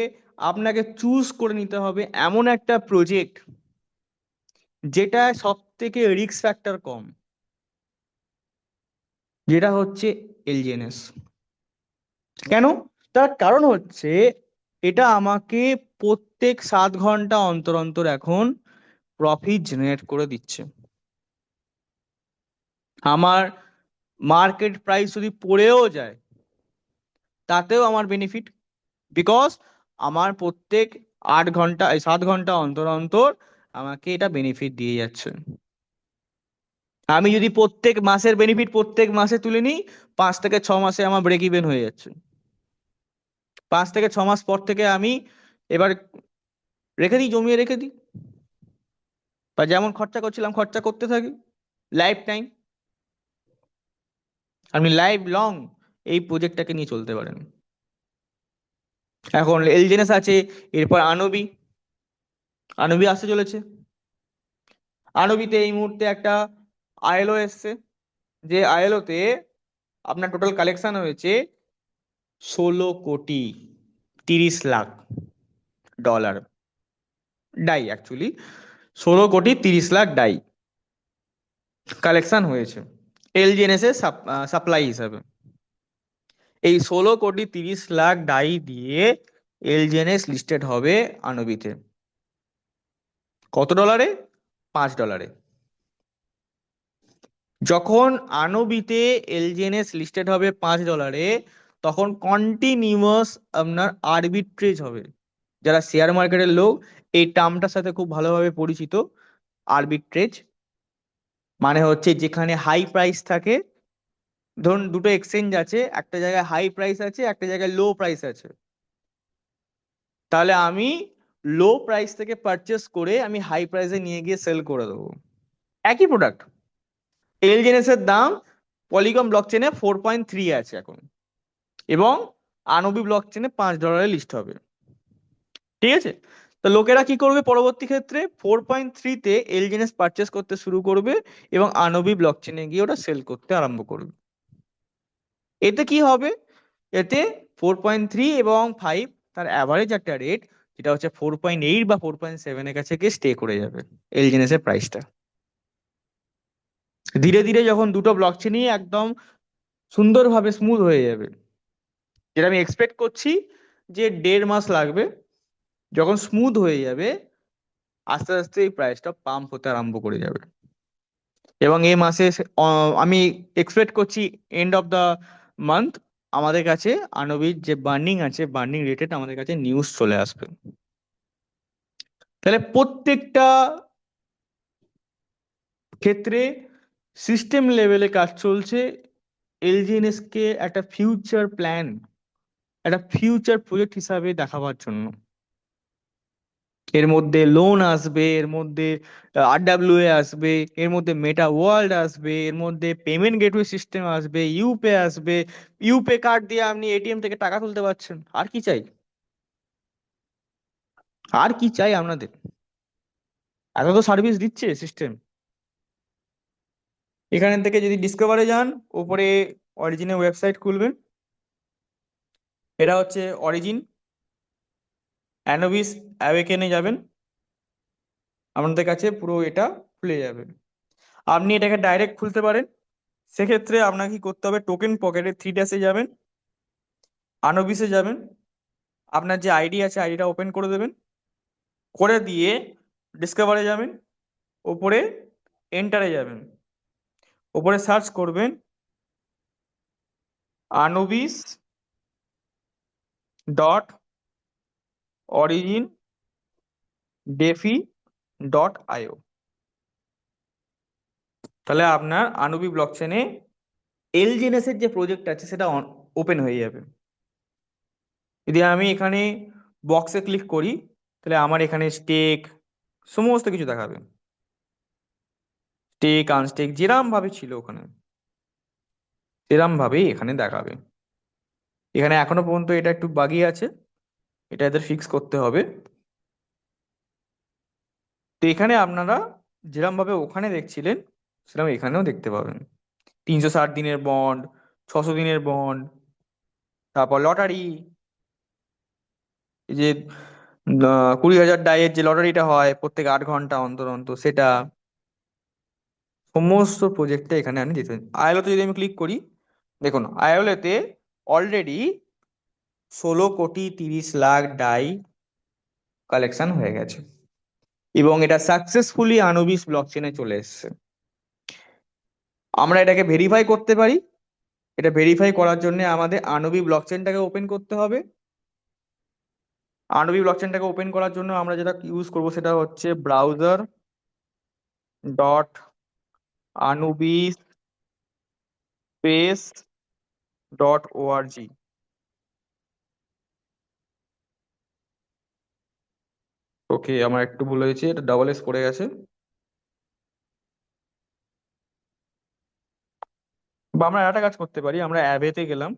আপনাকে চুজ করে নিতে হবে এমন একটা প্রজেক্ট যেটা সব থেকে রিস্ক ফ্যাক্টর কম, যেটা হচ্ছে এলজিএনএস। কেন? তার কারণ হচ্ছে এটা আমাকে প্রত্যেক 7 ঘন্টা অন্তর অন্তর এখন প্রফিট জেনারেট করে দিচ্ছে। আমার মার্কেট প্রাইস যদি পড়েও যায় তাতেও আমার বেনিফিট, বিকজ আমার প্রত্যেক 8 ঘন্টা 7 ঘন্টা অন্তর অন্তর আমাকে এটা বেনিফিট দিয়ে যাচ্ছে। আমি যদি প্রত্যেক মাসের বেনিফিট প্রত্যেক মাসে তুলে নিই, 5 থেকে 6 মাসে আমার ব্রেক ইভেন হয়ে যাচ্ছে। 5 থেকে 6 মাস পর থেকে আমি এবার রেখে দিই, জমিয়ে রেখে দিই, বা যেমন খরচা করছিলাম খরচা করতে থাকি লাইফ টাইম। আপনি লাইফ লং এই প্রজেক্টটাকে নিয়ে চলতে পারেন। এখন এলজেনেস আছে, এরপর আনবি, আনবি আসতে চলেছে। আনবিতে এই মুহূর্তে একটা আইএলও এসছে, যে আইএলওতে আপনার টোটাল কালেকশন হয়েছে 16,30,00,000 ডাই, অ্যাকচুয়ালি 16,30,00,000 ডাই কালেকশন হয়েছে এলজিএনএস এর সাপ্লাই হিসাবে। এই 16,30,00,000 ডাই দিয়ে এলজিএনএস লিস্টেড হবে আনবিতে। কত ডলারে? $5। যখন আনবিতে এলজিএনএস লিস্টেড হবে $5, তখন কন্টিনিউয়াস আপনার আরবিট্রেজ হবে। যারা শেয়ার মার্কেটের লোক এই টার্মটার সাথে খুব ভালোভাবে পরিচিত। আরবিট্রেজ মানে হচ্ছে যেখানে হাই প্রাইস থাকে, ধরুন দুটো এক্সচেঞ্জ আছে, একটা জায়গায় হাই প্রাইস আছে, একটা জায়গায় লো প্রাইস আছে, তাহলে আমি লো প্রাইস থেকে পারচেস করে আমি হাই প্রাইসে নিয়ে গিয়ে সেল করে দেবো একই প্রোডাক্ট। এলজিএনএস এর দাম পলিগন ব্লকচেনে 4.3 আছে এখন, এবং আনবি ব্লকচেনে $5 লিস্ট হবে। ঠিক আছে, তো লোকেরা কি করবে পরবর্তী ক্ষেত্রে 4.3-তে এলজিএনএস পারচেস করতে শুরু করবে এবং আনবি ব্লকচেনে গিয়ে ওটা সেল করতে আরম্ভ করবে। এতে কি হবে? এতে 4.3 এবং 5 তার অ্যাভারেজ একটা রেট, যেটা হচ্ছে 4.8 বা 4.7 এর কাছে গিয়ে স্টে করে যাবে এলজিএনএস এর প্রাইসটা। ধীরে ধীরে যখন দুটো ব্লকচেনই একদম সুন্দরভাবে স্মুথ হয়ে যাবে, যেটা আমি এক্সপেক্ট করছি যে 1.5 মাস লাগবে, যখন স্মুথ হয়ে যাবে আস্তে আস্তে এই প্রাইসটা পাম্প হতে আরম্ভ করে যাবে। এবং এই মাসে আমি এক্সপেক্ট করছি এন্ড অফ দ্য মান্থ আমাদের কাছে আনবির যে বার্নিং আছে, বার্নিং রেটেড আমাদের কাছে নিউজ চলে আসবে। তাহলে প্রত্যেকটা ক্ষেত্রে সিস্টেম লেভেলে কাজ চলছে এলজিএনএস কে একটা ফিউচার প্ল্যান, একটা ফিউচার প্রজেক্ট হিসাবে দেখাবার জন্য। এর মধ্যে লোন আসবে, এর মধ্যে আরডাব্লিউএ আসবে, এর মধ্যে মেটা ওয়ার্ল্ড আসবে, এর মধ্যে পেমেন্ট গেটওয়ে সিস্টেম আসবে, ইউপে আসবে। ইউপে কার্ড দিয়ে আপনি এটিএম থেকে টাকা তুলতে পারছেন। আর কি চাই? আর কি চাই আপনাদের? এত তো সার্ভিস দিচ্ছে সিস্টেম। এখান থেকে যদি ডিসকভারে যান, উপরে অরিজিনের ওয়েবসাইট খুলবেন, এটা হচ্ছে অরিজিন, অ্যানোবিস অ্যাওয়েকেনে যাবেন, আপনাদের কাছে পুরো এটা খুলে যাবে। আপনি এটাকে ডাইরেক্ট খুলতে পারেন, সেক্ষেত্রে আপনাকে কি করতে হবে? টোকেন পকেটে 3 ড্যাশে যাবেন, আনোবিসে যাবেন, আপনার যে আইডি আছে আইডিটা ওপেন করে দেবেন, করে দিয়ে ডিসকভারে যাবেন, ওপরে এন্টারে যাবেন, ওপরে সার্চ করবেন Anubis dot origin defi dot io. তাহলে আপনার আনুবি ব্লকচেনে এলজিএনএস এর যে প্রজেক্ট আছে সেটা ওপেন হয়ে যাবে। যদি আমি এখানে বক্সে ক্লিক করি, তাহলে আমার এখানে স্টেক সমস্ত কিছু দেখাবে, স্টেক আনস্টেক যেরাম ভাবে ছিল ওখানে সেরাম ভাবেই এখানে দেখাবে। এখানে এখনো পর্যন্ত এটা একটু বাগি আছে, এটা এদের ফিক্স করতে হবে। তো এখানে আপনারা যেরকম ভাবে ওখানে দেখছিলেন সেরকম এখানেও দেখতে পাবেন 360 দিনের বন্ড, 600 দিনের বন্ড, তারপর লটারি, এই যে 20,000 ডাইয়ের যে লটারিটা হয় প্রত্যেক 8 ঘন্টা অন্তর অন্তর, সেটা সমস্ত প্রজেক্টে এখানে আপনি দেখতে পাবেন। আইএলওতে যদি আমি ক্লিক করি, দেখুন আইএলওতে অলরেডি 16,30,00,000 ডাই কালেকশন হয়ে গেছে এবং এটা সাকসেসফুলি আনুবিস ব্লকচেনে চলে এসেছে। আমরা এটাকে ভেরিফাই করতে পারি। এটা ভেরিফাই করার জন্য আমাদের আনুবি ব্লকচেনটাকে ওপেন করতে হবে। আনুবি ব্লকচেনটাকে ওপেন করার জন্য আমরা যেটা ইউজ করব সেটা হচ্ছে browser dot Anubis space dot org. Okay, আমার একটু ভুল হয়েছে, এটা ডাবল এস পড়ে গেছে। বা আমরা একটা কাজ করতে পারি, আমরা অ্যাবেতে গেলাম,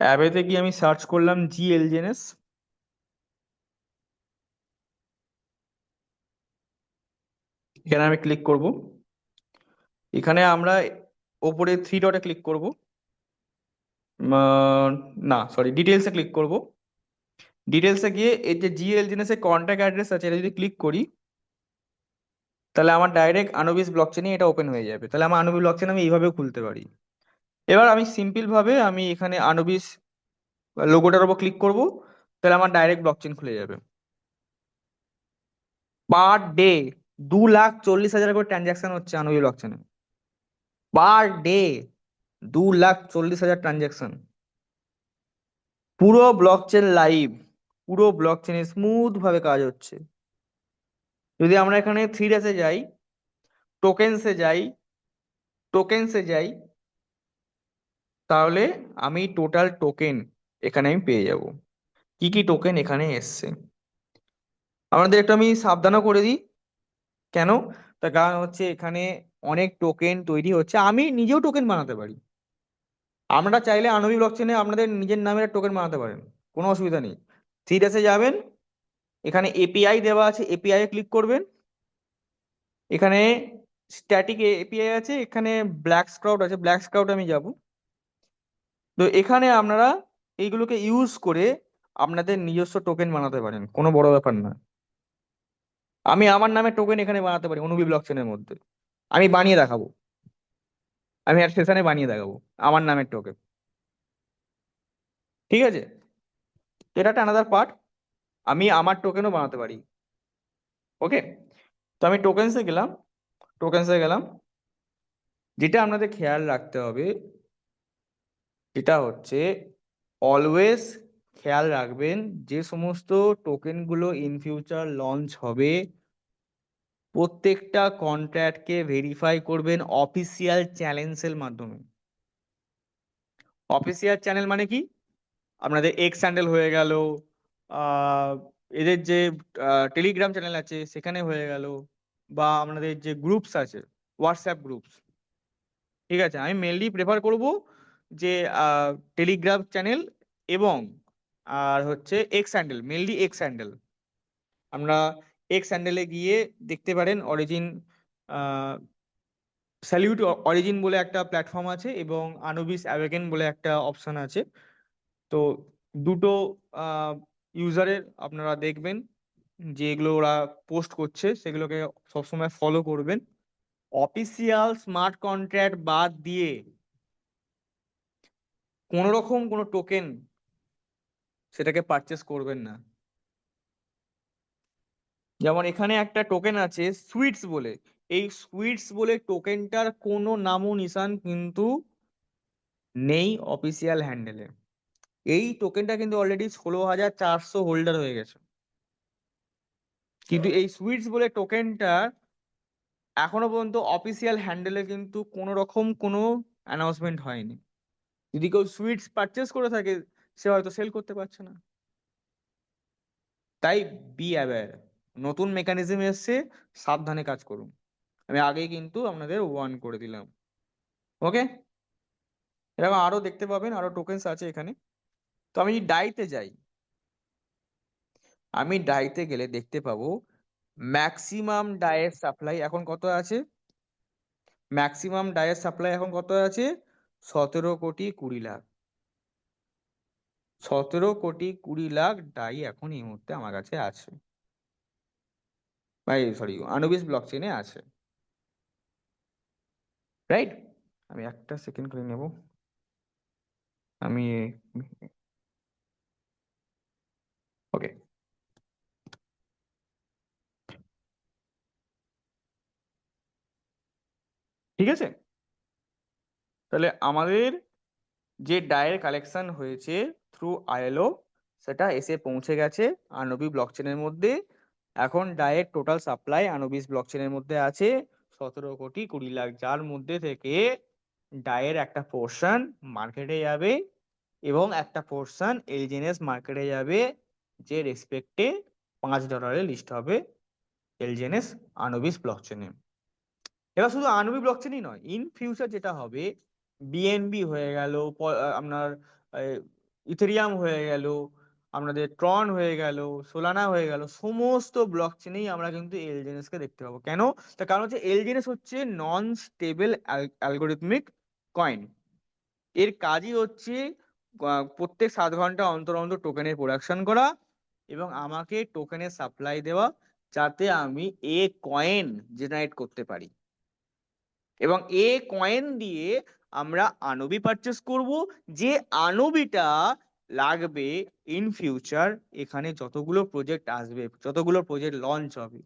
অ্যাবেতে গিয়ে আমি সার্চ করলাম জিএলজেনএস, এখানে আমি ক্লিক করব। এখানে আমরা ওপরে 3 ডটে ক্লিক করব, না সরি ডিটেলসে ক্লিক করব। ডিটেলসে গিয়ে এই যে জিএলজেনএস এর কন্ট্যাক্ট অ্যাড্রেস আছে এটা যদি ক্লিক করি, তাহলে আমার ডাইরেক্ট আনুবিস ব্লকচেনে এটা ওপেন হয়ে যাবে। তাহলে আমার আনুবি ব্লকচেন আমি এইভাবেও খুলতে পারি। এবার আমি সিম্পল ভাবে আমি এখানে আনুবিস লোগোটার উপর ক্লিক করব, তাহলে আমার ডাইরেক্ট ব্লকচেন খুলে যাবে। পার ডে 2,40,000 করে ট্রানজাকশন হচ্ছে আনুবি ব্লকচেনে, পার ডে 2,40,000 ট্রানজাকশন। পুরো ব্লকচেন লাইভ, পুরো ব্লকচেনে স্মুথ ভাবে কাজ হচ্ছে। যদি আমরা এখানে 3 ড্যাশে যাই, টোকেনসে যাই, টোকেনসে যাই, তাহলে আমি টোটাল টোকেন এখানে আমি পেয়ে যাব। কি কি টোকেন এখানে এসছে আমাদের একটু আমি সাবধানও করে দিই। কেন? তার কারণ হচ্ছে এখানে অনেক টোকেন তৈরি হচ্ছে, আমি নিজেও টোকেন বানাতে পারি। আমরা চাইলে আনবি ব্লকচেনে আপনাদের নিজের নামে টোকেন বানাতে পারেন, কোনো অসুবিধা নেই। সিটাসে যাবেন, এখানে এপিআই দেওয়া আছে, এপিআই এ ক্লিক করবেন। এখানে স্ট্যাটিক এপিআই আছে, এখানে ব্ল্যাক স্ক্রাউড আছে, ব্ল্যাক স্ক্রাউড আমি যাব। তো এখানে আপনারা এইগুলোকে ইউজ করে আপনাদের নিজস্ব টোকেন বানাতে পারেন, কোনো বড় ব্যাপার না। আমি আমার নামে টোকেন এখানে বানাতে পারি অনুবি ব্লকচেনের মধ্যে, আমি বানিয়ে দেখাবো, আমি আর সেশনে বানিয়ে দেখাবো আমার নামের টোকেন। ঠিক আছে, এটা একটা আলাদা পার্ট, আমি আমার টোকেনও বানাতে পারি। ওকে, তো আমি টোকেন্সে গেলাম, টোকেন্সে গেলাম। যেটা আপনাদের খেয়াল রাখতে হবে যেটা হচ্ছে, অলওয়েজ খেয়াল রাখবেন যে সমস্ত টোকেনগুলো ইন ফিউচার লঞ্চ হবে প্রত্যেকটা কন্ট্রাক্টকে ভেরিফাই করবেন অফিসিয়াল চ্যানেলসের মাধ্যমে। অফিসিয়াল চ্যানেল মানে কি? আপনাদের এক্স হ্যান্ডেল হয়ে গেল, আহ, এদের যে টেলিগ্রাম চ্যানেল আছে সেখানে হয়ে গেল, বা আপনাদের যে গ্রুপস আছে, হোয়াটসঅ্যাপ গ্রুপস। ঠিক আছে, আমি মেনলি প্রেফার করব যে টেলিগ্রাম চ্যানেল এবং আর হচ্ছে x handle, mainly x handle. আমরা এক্স হ্যান্ডেলে গিয়ে দেখতে পারেন অরিজিন, স্যালিউট অরিজিন বলে একটা প্ল্যাটফর্ম আছে এবং আনুবিস অ্যাওয়েকেন বলে একটা অপশন আছে। তো দুটো ইউজারের আপনারা দেখবেন যেগুলো ওরা পোস্ট করছে সেগুলোকে সবসময় ফলো করবেন। অফিসিয়াল স্মার্ট কন্ট্রাক্ট বাদ দিয়ে কোনো রকম কোনো টোকেন সেটাকে পারচেস করবেন না। যেমন এখানে একটা টোকেন আছে সুইটস বলে, এই সুইটস বলে টোকেনটার কোনো নামো নিশান কিন্তু নেই অফিসিয়াল হ্যান্ডেলে। এই টোকেনটা কিন্তু অলরেডি 16,400 হোল্ডার হয়ে গেছে, কিন্তু এই সুইটস বলে টোকেনটা এখনো পর্যন্ত অফিসিয়াল হ্যান্ডেলে কিন্তু কোনো রকম কোনো অ্যানাউন্সমেন্ট হয়নি। যদি কেউ সুইটস পারচেস করে থাকে সে হয়তো সেল করতে পারছে না। তাই বি অ্যাওয়্যার, নতুন মেকানিজম এসছে, সাবধানে কাজ করুন। আমি আগেই কিন্তু আপনাদের ওয়ার্ন করে দিলাম। ওকে, এরকম আরো দেখতে পাবেন, আরো টোকেনস আছে এখানে। তো আমি ডাইতে যাই, আমি ডাইতে গেলে দেখতে পাবো ম্যাক্সিমাম ডায়ের সাপ্লাই এখন কত আছে। ম্যাক্সিমাম ডায়ের সাপ্লাই এখন কত আছে? 17,20,00,000। 17,20,00,000 ডাই এখন এই মুহূর্তে আমার কাছে আছে, ভাই সরি আনুবিস ব্লক চেনে আছে। রাইট, আমি একটা সেকেন্ড করে নেব। আমি ওকে, ঠিক আছে। তাহলে আমাদের যে ডায়ের কালেকশন হয়েছে থ্রু আইএলও সেটা এসে পৌঁছে গেছে আনবি ব্লকচেনের মধ্যে। এখন ডায়ের টোটাল সাপ্লাই আনুবিস ব্লকচেনের মধ্যে আছে 17,20,00,000, যার মধ্যে থেকে ডায়ের একটা পোর্শন মার্কেটে যাবে এবং একটা পোর্শন এলজিএনএস মার্কেটে যাবে, যে রেসপেক্টে $5 লিস্ট হবে এলজিএনএস আনুবিস ব্লকচেনে। এবার শুধু আনুবি ব্লকচেনই নয়, ইন ফিউচার যেটা হবে বিএনবি হয়ে গেল, আপনার ইথেরিয়াম হয়ে গেল, আপনাদের ট্রন হয়ে গেল, সোলানা হয়ে গেল, সমস্ত ব্লকচেনেই আমরা কিন্তু এলজিএনএস কে দেখতে পাবো। কেন? তার কারণ হচ্ছে এলজিএনএস হচ্ছে নন স্টেবল অ্যালগোরিথমিক কয়েন। এর কাজই হচ্ছে প্রত্যেক 7 ঘন্টা অন্তর অন্তর টোকেনের প্রোডাকশন করা এবং আমাকে টোকেনের সাপ্লাই দেওয়া, যাতে আমি এ কয়েন জেনারেট করতে পারি। এবং এ কয়েন দিয়ে আমরা আনবি পারচেস করব, যে আনবিটা লাগবে ইন ফিউচার এখানে যতগুলো প্রজেক্ট আসবে, যতগুলো প্রজেক্ট লঞ্চ হবে।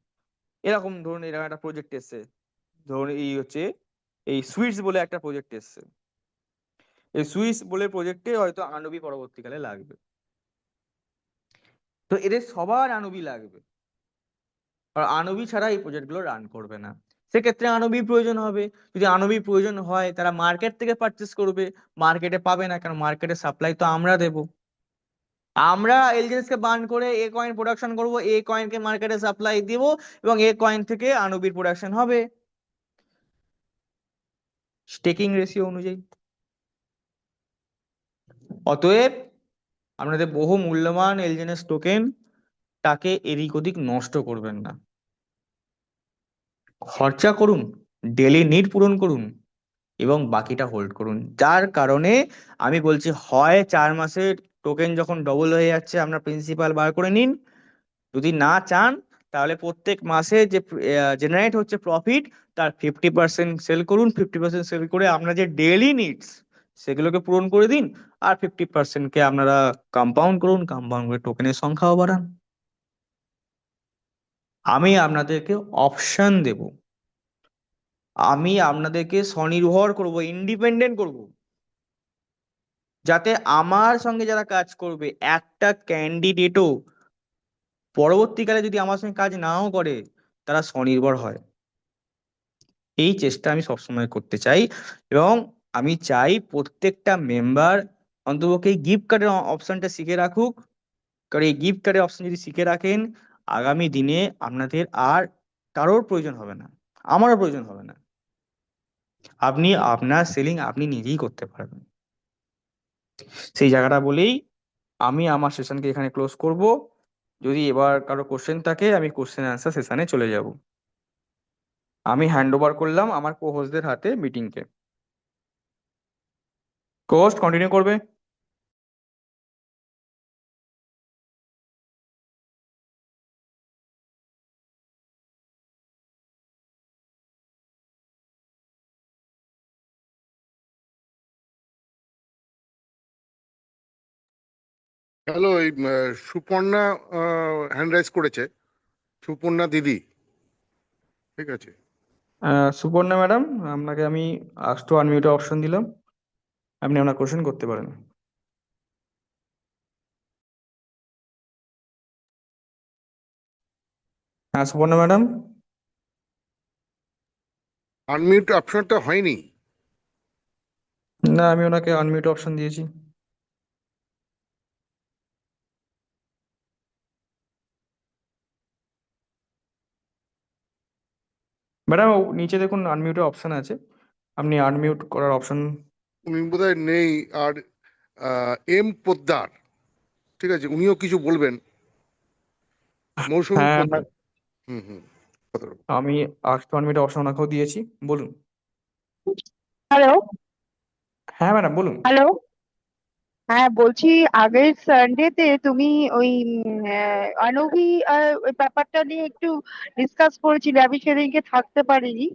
এরকম ধরুন এরকম একটা প্রজেক্ট এসছে, ধরুন এই হচ্ছে এই সুইটস বলে একটা প্রজেক্ট এসছে, এই সুইটস বলে প্রজেক্টে হয়তো আনবি পরবর্তীকালে লাগবে। তো এদের সবার আনবি লাগবে, আর আনবি ছাড়া এই প্রজেক্টগুলো রান করবে না। সেক্ষেত্রে আনবি প্রয়োজন হবে, যদি আনবি প্রয়োজন হয় তারা মার্কেট থেকে পারচেস করবে, মার্কেটে পাবে না কারণ মার্কেটের সাপ্লাই তো আমরা দেব। আমরা এলজিএনএস কে বার্ন করে এ কয়েন প্রোডাকশন করব, এ কয়েনকে মার্কেটে সাপ্লাই দিব এবং এ কয়েন থেকে আনবির প্রোডাকশন হবে স্টেকিং রেশিও অনুযায়ী। অতএব আপনাদের বহু মূল্যবান এলজেনেস টোকেন তাকে এদিক ওদিক নষ্ট করবেন না। খরচা করুন, ডেলি নিড পূরণ করুন, এবং বাকিটা হোল্ড করুন। যার কারণে আমি বলছি, হয় 4 মাসের টোকেন যখন ডবল হয়ে যাচ্ছে আপনার প্রিন্সিপাল বার করে নিন, যদি না চান তাহলে প্রত্যেক মাসে যে জেনারেট হচ্ছে প্রফিট তার 50% সেল করুন, 50% সেল করে আপনার যে ডেইলি নিডস সেগুলোকে পূরণ করে দিন, আর 50%কে আপনারা কম্পাউন্ড করুন, কম্পাউন্ড করে টোকেনের সংখ্যাও বাড়ান। আমি আপনাদেরকে অপশন দেব, আমি আপনাদেরকে স্বনির্ভর করব, ইন্ডিপেন্ডেন্ট করব, যাতে আমার সঙ্গে যারা কাজ করবে একটা ক্যান্ডিডেটও পরবর্তীকালে যদি আমার সঙ্গে কাজ নাও করে তারা স্বনির্ভর হয়। এই চেষ্টা আমি সবসময় করতে চাই, এবং আমি চাই প্রত্যেকটা মেম্বার অন্ততপক্ষে এই গিফট কার্ডের অপশনটা শিখে রাখুক। কারণ এই গিফট কার্ডের অপশন যদি শিখে রাখেন, আগামী দিনে আপনাদের আর কারোর প্রয়োজন হবে না, আমারও প্রয়োজন হবে না। আপনি আপনার সেলিং আপনি নিজেই করতে পারবেন। সেই জায়গাটা বলেই আমি আমার সেশনকে এখানে ক্লোজ করব। যদি এবার কারো কোশ্চেন থাকে আমি কোশ্চেন অ্যান্সার সেশনে চলে যাব। আমি হ্যান্ড ওভার করলাম আমার কো হোস্টদের হাতে মিটিংকে। কো হোস্ট কন্টিনিউ করবে। হ্যালো, এই সুপর্ণা হ্যান্ড রাইজ করেছে, সুপর্ণা দিদি। ঠিক আছে। সুপর্ণা ম্যাডাম, আপনাকে আমি আস্ক টু আনমিউট অপশন দিলাম, আপনি আপনার কোশ্চেন করতে পারেন। হ্যাঁ সুপর্ণা ম্যাডাম। আনমিউট অপশনটা হয়নি। না, আমি ওনাকে আনমিউট অপশন দিয়েছি। ম্যাডাম নিচে দেখুন আনমিউটের অপশন আছে, আপনি আনমিউট করার অপশন। উনি বোধহয় নেই। আর এম পোদ্দার, ঠিক আছে, উনিও কিছু বলবেন। মৌসুমী হ্যাঁ পোদ্দার। হুম হুম। কথা বলুন। আমি আস্ক টু আনমিউট অপশন ওনাকেও দিয়েছি, বলুন। হ্যালো। হ্যাঁ ম্যাডাম বলুন। হ্যালো। হ্যাঁ, বলছি আগের সানডেতে তুমি ওই অনঘি ওই ব্যাপারটা নিয়ে একটু ডিসকাস করেছিলে, আমি সেদিনকে থাকতে পারিনি।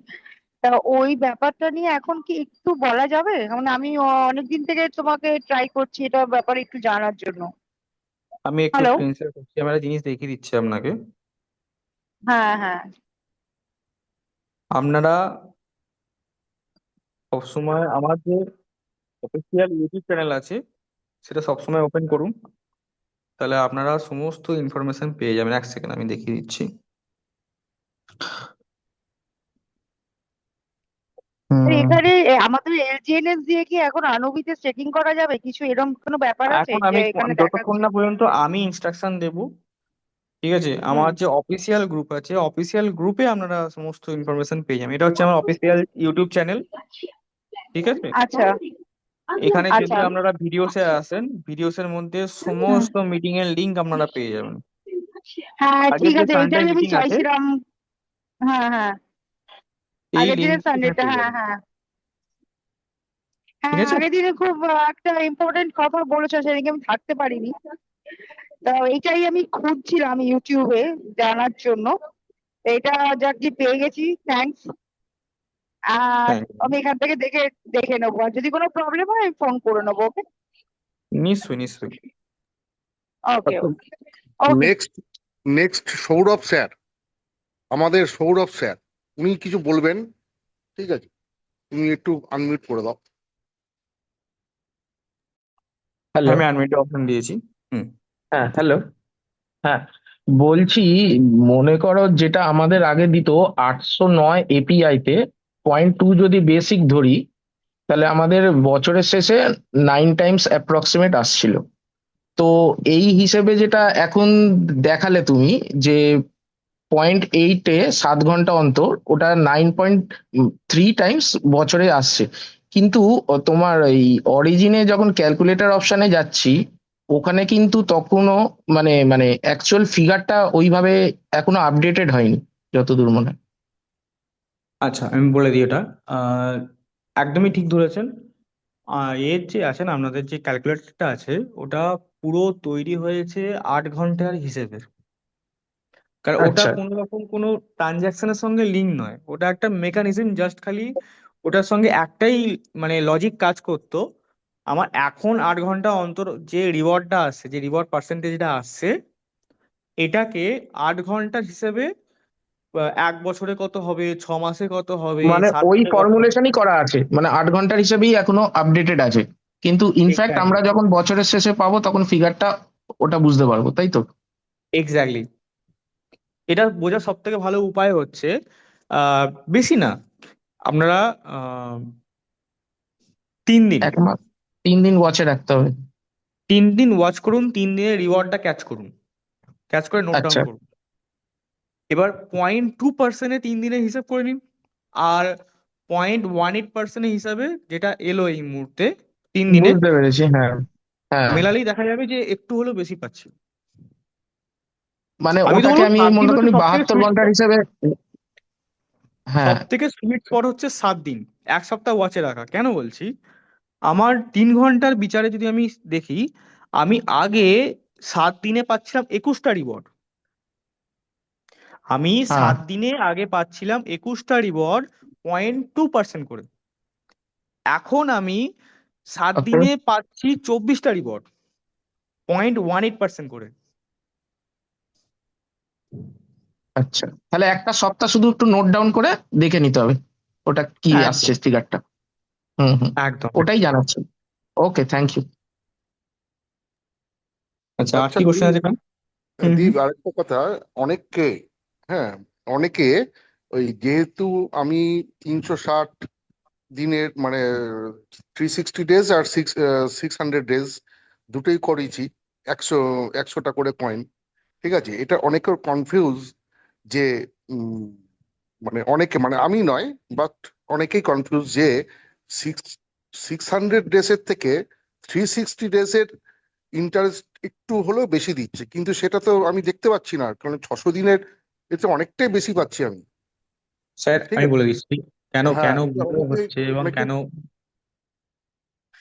তা ওই ব্যাপারটা নিয়ে এখন কি একটু বলা যাবে? মানে আমি অনেকদিন থেকে তোমাকে ট্রাই করছি এটা ব্যাপারে একটু জানার জন্য। আমি একটু হ্যালো। স্ক্রিন শেয়ার করছি, আমি একটা জিনিস দেখিয়ে দিচ্ছি আপনাকে। হ্যাঁ হ্যাঁ। আপনারা সবসময় আমার যে অফিসিয়াল ইউটিউব চ্যানেল আছে সেটা সবসময় ওপেন করুন, তাহলে আপনারা সমস্ত ইনফরমেশন পেয়ে যাবেন। এক সেকেন্ড আমি দেখিয়ে দিচ্ছি। আর হুম, এখানে আমাদের এলজিএনএস দিয়ে কি এখন আনভিতে চেকিং করা যাবে? কিছু এরকম কোনো ব্যাপার আছে এখন যে আমি এখানে যতক্ষণ দেখাচ্ছে? না পর্যন্ত আমি ইনস্ট্রাকশন দেব, ঠিক আছে, হুম। আমার যে অফিসিয়াল গ্রুপ আছে অফিসিয়াল গ্রুপে আপনারা সমস্ত ইনফরমেশন পেয়ে যাবেন। এটা হচ্ছে আমার অফিসিয়াল ইউটিউব চ্যানেল, ঠিক আছে। আচ্ছা এখানে যদি আচ্ছা। আপনারা ভিডিওসে আসেন, ভিডিওসের মধ্যে হুম। সমস্ত মিটিং এর লিংক আপনারা পেয়ে যাবেন। হ্যাঁ আজকে ঠিক যে আছে, সানডে এটাই আমি মিটিং আছে চাইছিলাম। হ্যাঁ হ্যাঁ। এই আগের দিনের লিংক এখানে সানডেটা, পেয়ে হ্যাঁ যাবেন, হ্যাঁ। ঠিক হ্যাঁ আছে। আগের দিনে খুব একটা ইম্পর্টেন্ট কথা বলেছো, সেদিকে আমি থাকতে পারিনি। তা এটাই আমি খুঁজছিলাম ইউটিউবে জানার জন্য। তো এটা যাক কি পেয়ে গেছি, থ্যাঙ্কস। R thank you. আমি এখান থেকে দেখে দেখে নেবো, আর যদি কোনো প্রবলেম হয় আমি ফোন করে নেবো। ওকে। নিশ্চয়ই নিশ্চয়ই। ওকে আচ্ছা, ওকে। ওকে। নেক্সট নেক্সট সৌরভ স্যার, আমাদের সৌরভ স্যার, উনি কিছু বলবেন। ঠিক আছে, তুমি একটু আনমিউট করে দাও। হ্যালো। আমি আনমিউট অপশন দিয়েছি। হুম। হ্যাঁ হ্যালো। হ্যাঁ, বলছি, মনে করো যেটা আমাদের আগে দিত 809 এপিআই তে 0.2 যদি বেসিক ধরি, তাহলে আমাদের বছরের শেষে 9 টাইমস অ্যাপ্রক্সিমেট আসছিল। তো এই হিসেবে যেটা এখন দেখালে তুমি, যে 0.8-এ 7 ঘন্টা অন্তর, ওটা 9.3 টাইমস বছরে আসছে। কিন্তু তোমার এই অরিজিনে যখন ক্যালকুলেটর অপশনে যাচ্ছি, ওখানে কিন্তু তখনও মানে মানে অ্যাকচুয়াল ফিগারটা ওইভাবে এখনো আপডেটেড হয়নি যতদূর মনে হয়। আচ্ছা, আমি বলে দিই ওটা। আহ, একদমই ঠিক ধরেছেন। এর যে আছে না, আপনাদের যে ক্যালকুলেটরটা আছে, ওটা পুরো তৈরি হয়েছে 8 ঘন্টার হিসেবে। কারণ ওটা আচ্ছা কোনো রকম কোনো ট্রানজাকশনের সঙ্গে লিঙ্ক নয়, ওটা একটা মেকানিজম, জাস্ট খালি ওটার সঙ্গে একটাই মানে লজিক কাজ করতো। আমার এখন 8 ঘন্টা অন্তর যে রিওয়ার্ডটা আসছে, যে রিওয়ার্ড পার্সেন্টেজটা আসছে, এটাকে 8 ঘন্টার হিসেবে 1 বছরে কত হবে, 6 মাসে কত হবে, মানে 7 ওই দিনে কত হবে। ফর্মুলেশনই করা আছে, মানে 8 ঘন্টার হিসেবেই এখনো আপডেটেড আছে, কিন্তু ইনফ্যাক্ট এক্স্যাক্টলি, আমরা যখন বছরের শেষে পাবো তখন ফিগারটা ওটা বুঝতে পারবো, তাই তো? এক্স্যাক্টলি। এটা বোঝার সব থেকে ভালো উপায় হচ্ছে, আহ বেশি না, আপনারা আহ 3 দিন, 1 মাস, 3 দিন ওয়াচে রাখতে হবে। 3 দিন ওয়াচ করুন, 3 দিনের রিওয়ার্ডটা ক্যাচ করুন, ক্যাচ করে নোট ডাউন আচ্ছা করুন। এবার 0.2% 3 দিনের হিসাব করে নিন, আর 0.18% হিসাবে যেটা এলো এই মুহূর্তে 3 দিনে, বুঝতে পেরেছি, হ্যাঁ হ্যাঁ। মেলালেই দেখা যাবে যে একটু হলেও বেশি পাচ্ছি। মানে আমি তো ওটাকে বলবো আমি 7 দিন মনে হচ্ছে করি সব থেকে 72 সুইট ঘন্টার স্পট। হিসেবে। হ্যাঁ সব থেকে সুইট স্পট হচ্ছে 7 দিন, 1 সপ্তাহ ওয়াচে রাখা। কেন বলছি, আমার 3 ঘন্টার বিচারে যদি আমি দেখি, আমি আগে 7 দিনে পাচ্ছিলাম 21টা রিওয়ার্ড। আমি হ্যাঁ। 7 দিনে আগে পাচ্ছিলাম 21টা রিওয়ার্ড 0.2% করে। এখন আমি সাত ওকে। দিনে পাচ্ছি 24টা রিওয়ার্ড 0.18% করে। আচ্ছা, তাহলে একটা সপ্তাহ শুধু একটু নোট ডাউন করে দেখে নিতে হবে ওটা কি আসছে একদম, ফিগারটা। হুম হুম। একদম, ওটাই একদম। জানাচ্ছি। ওকে, থ্যাংক ইউ। আচ্ছা, আর আচ্ছা কি কোশ্চেন দীপ, আছে ম্যাম? হুম, হুম। আরেকটা কথা, অনেককে, হ্যাঁ, অনেকে ওই যেহেতু আমি 360 দিনের মানে 360 ডেজ আর 600 ডেজ দুটোই করেছি, 100টা করে পয়েন্ট, ঠিক আছে, এটা অনেকের কনফিউজ যে উম, মানে অনেকে, মানে আমি নয়, বাট অনেকেই কনফিউজ যে 600 ডেজের থেকে 360 ডেজের ইন্টারেস্ট একটু হলেও বেশি দিচ্ছে, কিন্তু সেটা তো আমি দেখতে পাচ্ছি না, কারণ 600 দিনের এতে অনেকটাই বেশি পাচ্ছি আমি। স্যার, ঠিক আমি আছে, বলে দিচ্ছি কেন হ্যাঁ, কেন এটা বড় অনেকে, হচ্ছে এবং অনেকে, কেন।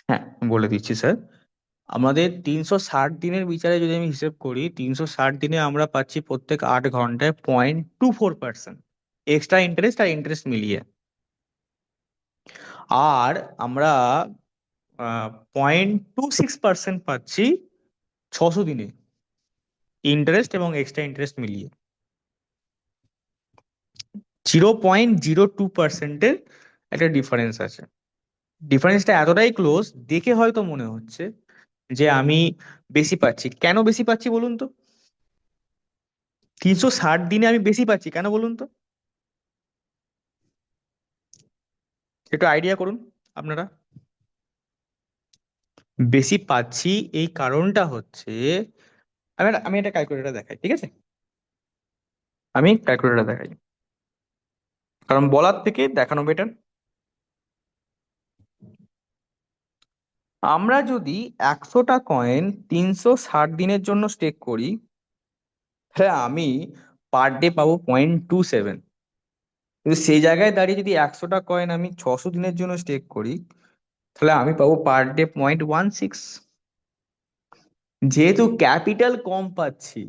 হ্যাঁ, বলে দিচ্ছি স্যার। আমাদের 360 দিনের বিচারে যদি আমি হিসেব করি, 360 দিনে আমরা পাচ্ছি প্রত্যেক 8 ঘন্টায় 0.24% এক্সট্রা ইন্টারেস্ট আর ইন্টারেস্ট মিলিয়ে। আর আমরা 0.26% পাচ্ছি 600 দিনে, ইন্টারেস্ট এবং এক্সট্রা ইন্টারেস্ট মিলিয়ে। 0.02%-এর একটা ডিফারেন্স আছে। ডিফারেন্সটা এতটাই ক্লোজ, দেখে হয়তো মনে হচ্ছে যে আমি বেশি পাচ্ছি। কেন বেশি পাচ্ছি বলুন তো? 360 দিনে আমি বেশি পাচ্ছি কেন বলুন তো? একটু আইডিয়া করুন আপনারা। বেশি পাচ্ছি এই কারণটা হচ্ছে, আমি একটা ক্যালকুলেটর দেখাই, ঠিক আছে? আমি ক্যালকুলেটর দেখাই, কারণ বলার থেকে দেখানো বেটার। আমরা যদি 100টা কয়েন 360 দিনের জন্য স্টেক করি, তাহলে আমি পার ডে পাবো 0.27। কিন্তু সেই জায়গায় দাঁড়িয়ে যদি 100টা কয়েন আমি 600 দিনের জন্য স্টেক করি, তাহলে আমি পাবো পার ডে 0.16। যেহেতু ক্যাপিটাল কম পাচ্ছি,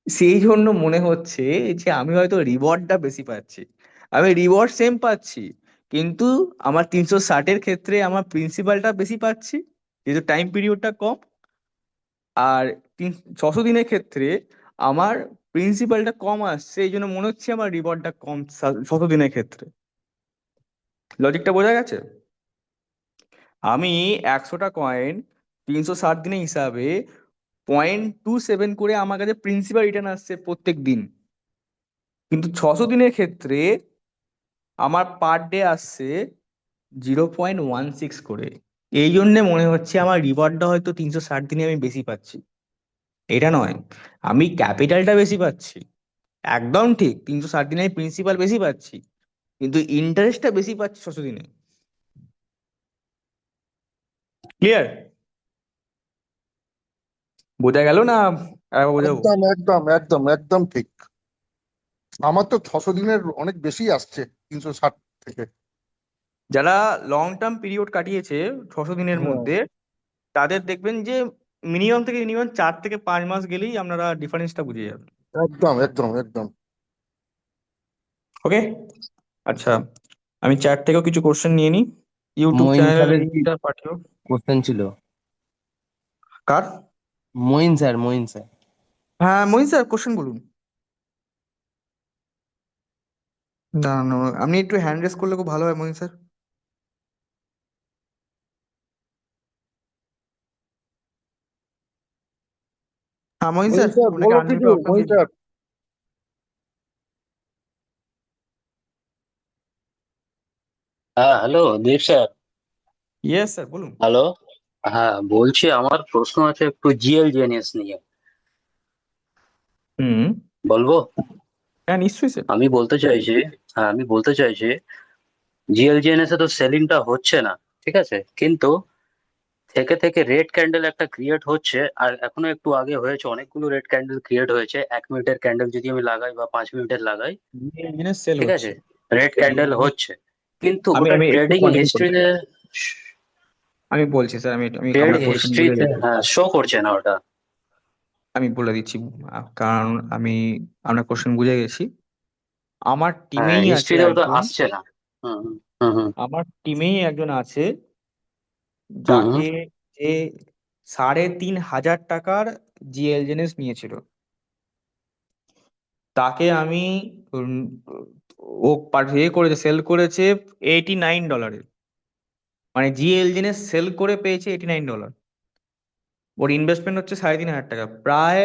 সেই জন্য মনে হচ্ছে যে আমি হয়তো রিওয়ার্ডটা বেশি পাচ্ছি। আমি রিওয়ার্ড সেম পাচ্ছি, কিন্তু আমার 360-এর ক্ষেত্রে আমার প্রিন্সিপালটা বেশি পাচ্ছি, যেহেতু টাইম পিরিয়ডটা কম। আর 600 দিনের ক্ষেত্রে আমার প্রিন্সিপালটা কম আসছে, এই জন্য মনে হচ্ছে আমার রিওয়ার্ডটা কম 600 দিনের ক্ষেত্রে। লজিকটা বোঝা গেছে? আমি 100টা কয়েন 360 দিনে হিসাবে 0.27 করে আমার কাছে প্রিন্সিপাল রিটার্ন আসছে প্রত্যেক দিন, কিন্তু 600 দিনের ক্ষেত্রে আমার পার ডে আসছে 0.16 করে। এই জন্যে মনে হচ্ছে আমার রিওয়ার্ডটা হয়তো 360 দিনে আমি বেশি পাচ্ছি। এটা নয়, আমি ক্যাপিটালটা বেশি পাচ্ছি, একদম ঠিক, 360 দিনে প্রিন্সিপাল বেশি পাচ্ছি, কিন্তু ইন্টারেস্টটা বেশি পাচ্ছি 600 দিনে। ক্লিয়ার? বোঝা গেল না আরেকবার বোঝাবো? একদম একদম একদম একদম ঠিক। আমার তো 600 দিনের অনেক বেশি আসছে, 360 থেকে। যারা লং টার্ম পিরিয়ড কাটিয়েছে 600 দিনের হ্যাঁ, মধ্যে, তাদের দেখবেন যে মিনিমাম থেকে মিনিমাম 4 থেকে 5 মাস গেলেই আপনারা ডিফারেন্সটা বুঝে যাবেন। একদম একদম একদম। ওকে, আচ্ছা, আমি চ্যাট থেকেও কিছু কোশ্চেন নিয়ে নিই। ইউটিউব মঈন চ্যানেলের স্যারের কি লিঙ্কটা পাঠিও। কোশ্চেন ছিল? কার? মঈন স্যার। হ্যাঁ মহিন স্যার, কোশ্চেন বলুন। না না, আপনি একটু হ্যান্ড রেস করলে খুব ভালো হয় মহিন স্যার। হ্যাঁ মহিন মহিন স্যার, স্যার ওনাকে বলো আনমিউট কিছু, অপশন মহিন দিয়ে দিন। স্যার। হ্যাঁ, হ্যালো দীপ স্যার। ইয়েস স্যার বলুন। হ্যালো। হ্যাঁ, বলছি আমার প্রশ্ন আছে একটু জিএলজিএনএস নিয়ে। হুম। বলবো? হ্যাঁ নিশ্চয়ই স্যার। আমি বলতে চাইছি জিএলজিএনএস এ তো সেলিংটা হচ্ছে না, ঠিক আছে, কিন্তু থেকে থেকে রেড ক্যান্ডেল একটা ক্রিয়েট হচ্ছে। আর এখনো একটু আগে হয়েছে, অনেকগুলো রেড ক্যান্ডেল ক্রিয়েট হয়েছে। 1 মিনিটের ক্যান্ডেল যদি আমি লাগাই বা 5 মিনিটের লাগাই, জিনিস সেল ঠিক হচ্ছে। আছে, রেড ক্যান্ডেল হচ্ছে, কিন্তু আমি ওটা আমি একটু ট্রেডিং কন্টিনিউ করি, হিস্ট্রিতে, আমি বলছি স্যার, আমি আমি ট্রেড আপনার কোশ্চেন বুঝে হিস্ট্রিতে গেছি। হ্যাঁ শো করছে না ওটা। আমি বলে দিচ্ছি, কারণ আমি আপনার কোশ্চেন বুঝে গেছি। আমার হ্যাঁ, টিমেই আছে হিস্ট্রিতেও তো একজন, আসছে না। হুম, হুম, হুম, আমার টিমেই একজন আছে হুম, হুম, যাকে, যে 3,500 টাকার জিএলজেনেস নিয়েছিল, তাকে আমি উম, ও করেছে, সেল করেছে $89। মানে জিএলজেনেস সেল করে পেয়েছে $89। ওর ইনভেস্টমেন্ট হচ্ছে 3,500 টাকা, প্রায়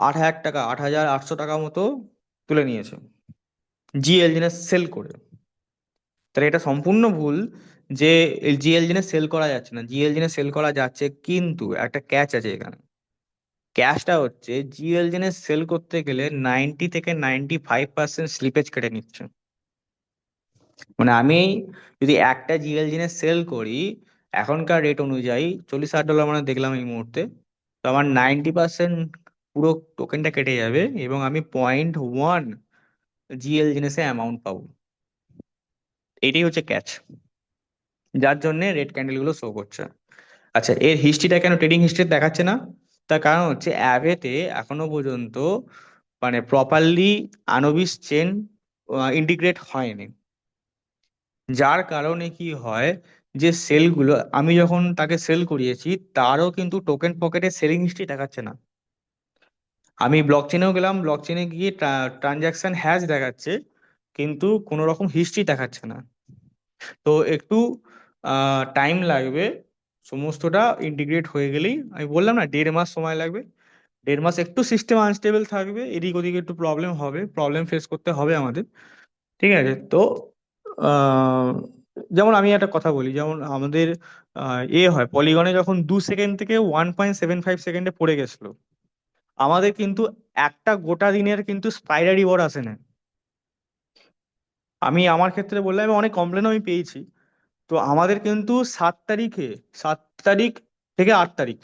8,000 টাকা, 8,800 টাকা মতো তুলে নিয়েছে জিএল জিনিস সেল করে। তাহলে এটা সম্পূর্ণ ভুল যে জিএল জিনিস সেল করা যাচ্ছে না। জিএল জিনিস সেল করা যাচ্ছে, কিন্তু একটা ক্যাচ আছে এখানে। ক্যাচটা হচ্ছে জিএল জিনিস সেল করতে গেলে 90 থেকে 95% স্লিপেজ কেটে নিচ্ছে। মানে আমি যদি একটা জিএল জিনিস সেল করি এখনকার রেট অনুযায়ী $40-60 মানে দেখলাম এই মুহূর্তে, তো আমার 90% পুরো টোকেনটা কেটে যাবে এবং আমি 0.1 জিএল জিনিসে অ্যামাউন্ট পাবো। এটাই হচ্ছে ক্যাচ, যার জন্য রেড ক্যান্ডেল গুলো শো করছে। আচ্ছা, এর হিস্ট্রিটা কেন ট্রেডিং হিস্ট্রি দেখাচ্ছে না? তার কারণ হচ্ছে অ্যাভেতে এখনো পর্যন্ত মানে প্রপারলি আনবিস চেন ইন্টিগ্রেট হয়নি। যার কারণে কি হয়, যে সেলগুলো আমি যখন তাকে সেল করিয়েছি তারও কিন্তু টোকেন পকেটে সেলিং হিস্ট্রি দেখাচ্ছে না। আমি ব্লক চেনেও গেলাম, ব্লক চেনে গিয়ে ট্রানজাকশন হ্যাশ দেখাচ্ছে, কিন্তু কোনো রকম হিস্ট্রি দেখাচ্ছে না। তো একটু টাইম লাগবে সমস্তটা ইন্টিগ্রেট হয়ে গেলেই। আমি বললাম না 1.5 মাস সময় লাগবে। 1.5 মাস একটু সিস্টেম আনস্টেবল থাকবে, এদিক ওদিক একটু প্রবলেম হবে, প্রবলেম ফেস করতে হবে আমাদের। ঠিক আছে তো আহ, যেমন আমি একটা কথা বলি, যেমন আমাদের হয় পলিগনে যখন 2 সেকেন্ড থেকে 1.75 সেকেন্ডে পড়ে গেছিল, আমাদের কিন্তু একটা গোটা দিনের কিন্তু স্পাইরাল রিওয়ার্ড আসে না। আমি আমার ক্ষেত্রে বললাম, আমি অনেক কমপ্লেনও আমি পেয়েছি। তো আমাদের কিন্তু 7 তারিখে, 7 তারিখ থেকে 8 তারিখ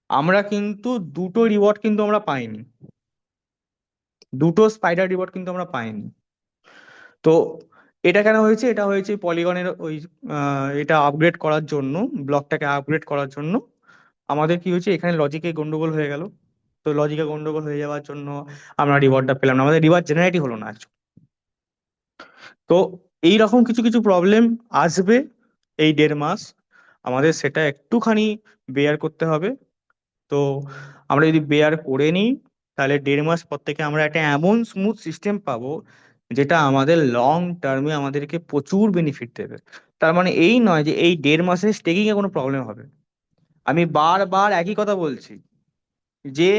আমরা কিন্তু দুটো রিওয়ার্ড কিন্তু আমরা পাইনি, দুটো স্পাইডার রিওয়ার্ড কিন্তু আমরা পাইনি। তো এটা কেন হয়েছে? এটা হয়েছে পলিগনের ওই এটা আপগ্রেড করার জন্য, ব্লকটাকে আপগ্রেড করার জন্য আমাদের কি হয়েছে, এখানে লজিকে গন্ডগোল হয়ে গেল। তো লজিকে গন্ডগোল হয়ে যাওয়ার জন্য আমরা রিওয়ার্ডটা পেলাম না, আমাদের রিওয়ার্ড জেনারেটই হলো না actually। তো এই রকম কিছু কিছু প্রবলেম আসবে এই 1.5 মাস, আমাদের সেটা একটুখানি বেয়ার করতে হবে। তো আমরা যদি বেয়ার করে নিই, তাহলে 1.5 মাস পর থেকে আমরা একটা এমন স্মুথ সিস্টেম পাবো যেটা আমাদের লং টার্মে আমাদেরকে প্রচুর বেনিফিট দেবে। তার মানে এই নয় যে এই 1.5 মাসে স্টেকিং এ কোনো প্রবলেম হবে। আমি বারবার একই কথা বলছি যে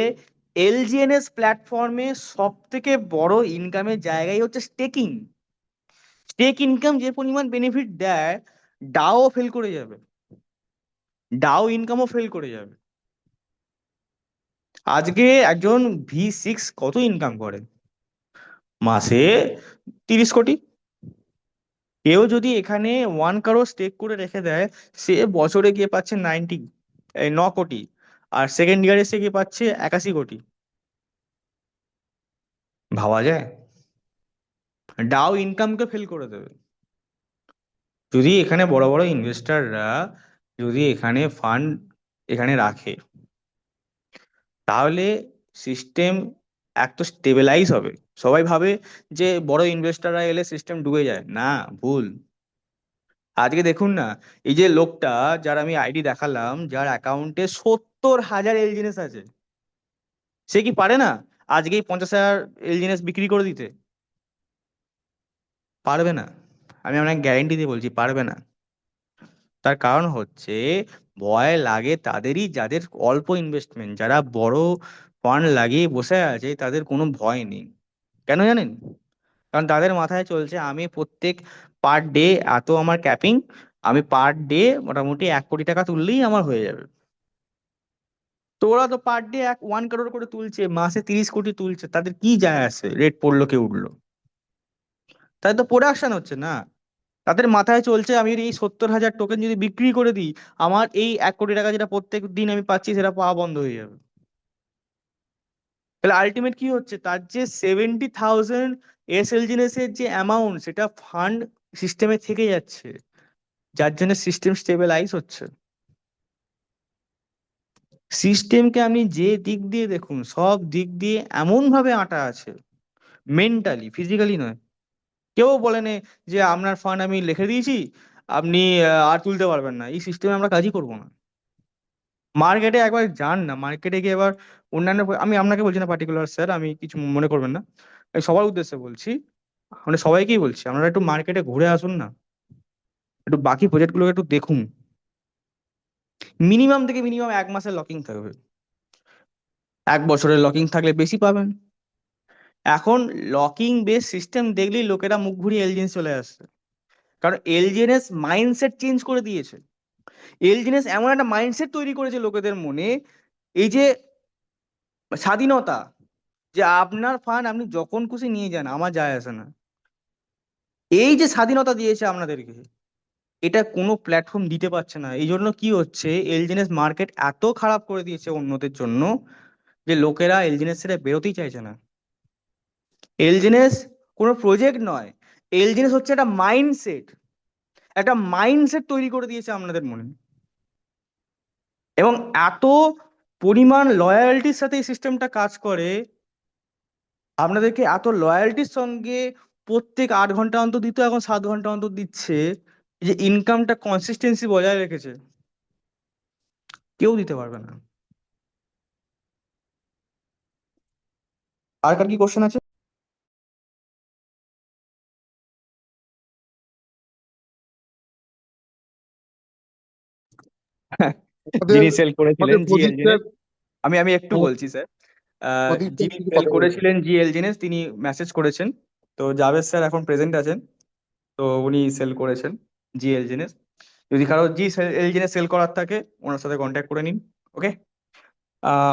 এলজিএনএস প্ল্যাটফর্মে সব থেকে বড় ইনকামের জায়গাই হচ্ছে স্টেকিং। স্টেক ইনকাম যে পরিমাণ বেনিফিট দেয়, ডাও ফেল করে যাবে, ডাও ইনকামও ফেল করে যাবে। আজকে একজন V6 কত ইনকাম করে? মাসে 30 কোটি। কেউ যদি এখানে 1 crore স্টেক করে রেখে দেয়, সে বছরে গিয়ে পাচ্ছে 9 কোটি। আর সেকেন্ড ইয়ারে এসে কি পাচ্ছে 81 কোটি। ভাবা যায়? ডাও ইনকামকে ফেল করে দেবে। যদি এখানে বড় বড় ইনভেস্টররা যদি এখানে ফান্ড এখানে রাখে, তাহলে সিস্টেম এক তো স্টেবিলাইজ হবে। সবাই ভাবে যে বড় ইনভেস্টররা এলে সিস্টেম ডুবে যায়, না, ভুল। আজকে দেখুন না, এই যে লোকটা যার আমি আইডি দেখালাম, যার অ্যাকাউন্টে 70,000 এলজিনেস আছে, সে কি পারে না আজকেই 50,000 এলজিনেস বিক্রি করে দিতে? পারবে না। আমি আপনাকে গ্যারেন্টি দিয়ে বলছি, পারবে না। তার কারণ হচ্ছে, ভয় লাগে তাদেরই যাদের অল্প ইনভেস্টমেন্ট, যারা বড় ফান্ড লাগিয়ে বসে আছে তাদের কোনো ভয় নেই। কেন জানেন? কারণ তাদের মাথায় চলছে আমি প্রত্যেক পার ডে এত আমার ক্যাপিং, আমি পার ডে মোটামুটি 1 কোটি টাকা তুললেই আমার হয়ে যাবে। তো ওরা তো পার ডে 1 করোড় করে তুলছে, মাসে 30 কোটি তুলছে, তাদের কি যায় আসে রেট পড়লো কি উঠলো? তাদের তো প্রোডাকশন হচ্ছে না। তাদের মাথায় চলছে আমি যদি এই 70,000 টোকেন যদি বিক্রি করে দিই, আমার এই 1 কোটি টাকা যেটা প্রত্যেক দিন আমি পাচ্ছি সেটা পাওয়া বন্ধ হয়ে যাবে। তাহলে আলটিমেট কি হচ্ছে, তার যে 70,000 এসএলজিএস এর যে অ্যামাউন্ট, সেটা ফান্ড সিস্টেমে থেকে যাচ্ছে, যার জন্য সিস্টেম স্টেবিলাইজ হচ্ছে। সিস্টেমকে আপনি যে দিক দিয়ে দেখুন, সব দিক দিয়ে এমন ভাবে আটা আছে, মেন্টালি, ফিজিক্যালি নয়। কেউ বলেনি যে আপনার ফান্ড আমি লিখে দিয়েছি, আপনি আর তুলতে পারবেন না, এই সিস্টেমে আমরা কাজই করবো না। মার্কেটে একবার যান না, মার্কেটে গিয়ে এবার অন্যান্য আমি আপনাকে বলছি না পার্টিকুলার স্যার, আমি কিছু মনে করবেন না, আমি সবার উদ্দেশ্যে বলছি, মানে সবাইকেই বলছি, আপনারা একটু মার্কেটে ঘুরে আসুন না, একটু বাকি প্রজেক্টগুলোকে একটু দেখুন। মিনিমাম থেকে মিনিমাম 1 মাসের লকিং থাকবে, 1 বছরের লকিং থাকলে বেশি পাবেন। এখন লকিং বেস সিস্টেম দেখলেই লোকেরা মুখ ঘুরিয়ে এলজিএনএস চলে আসছে, কারণ এলজিএনএস মাইন্ডসেট চেঞ্জ করে দিয়েছে। এলজিএনএস এমন একটা মাইন্ডসেট তৈরি করেছে লোকেদের মনে, এই যে স্বাধীনতা, যে আপনার ফান্ড আপনি যখন খুশি নিয়ে যান, আমার যায় আসে না, এই যে স্বাধীনতা দিয়েছে আপনাদেরকে, এটা কোনো প্ল্যাটফর্ম দিতে পারছে না। এই জন্য কি হচ্ছে, এলজিএনএস মার্কেট এত খারাপ করে দিয়েছে অন্যদের জন্য, যে লোকেরা এলজিএনএস ছেড়ে বেরোতেই চাইছে না। এলজিএনএস কোনো প্রজেক্ট নয়, এলজিএনএস হচ্ছে একটা মাইন্ডসেট, একটা মাইন্ডসেট তৈরি করে দিয়েছে আপনাদের মনে। এবং এত পরিমাণ লয়ালটির সাথে এই সিস্টেমটা কাজ করে, আপনাদেরকে এত লয়ালটির সঙ্গে প্রত্যেক 8 ঘন্টা অন্তর দিত, এখন 7 ঘন্টা অন্তর দিচ্ছে, এই যে ইনকামটা কনসিস্টেন্সি বজায় রেখেছে, কেউ দিতে পারবে না। আর কার কি কোশ্চেন আছে? আমাদের যিনি সেল করেছিলেন আমাদের প্রদীপ জিএল, স্যার, আমি একটু বলছি স্যার। প্রদীপ স্যার যিনি কিছু সেল কথা বলবেন। করেছিলেন জিএল জিনেস, তিনি মেসেজ করেছেন। তো জাভেদ স্যার এখন প্রেজেন্ট আছেন, তো উনি সেল করেছেন জিএল জিনেস। যদি কারো জি এল জিনেস সেল করার থাকে, ওনার সাথে কন্ট্যাক্ট করে নিন। ওকে,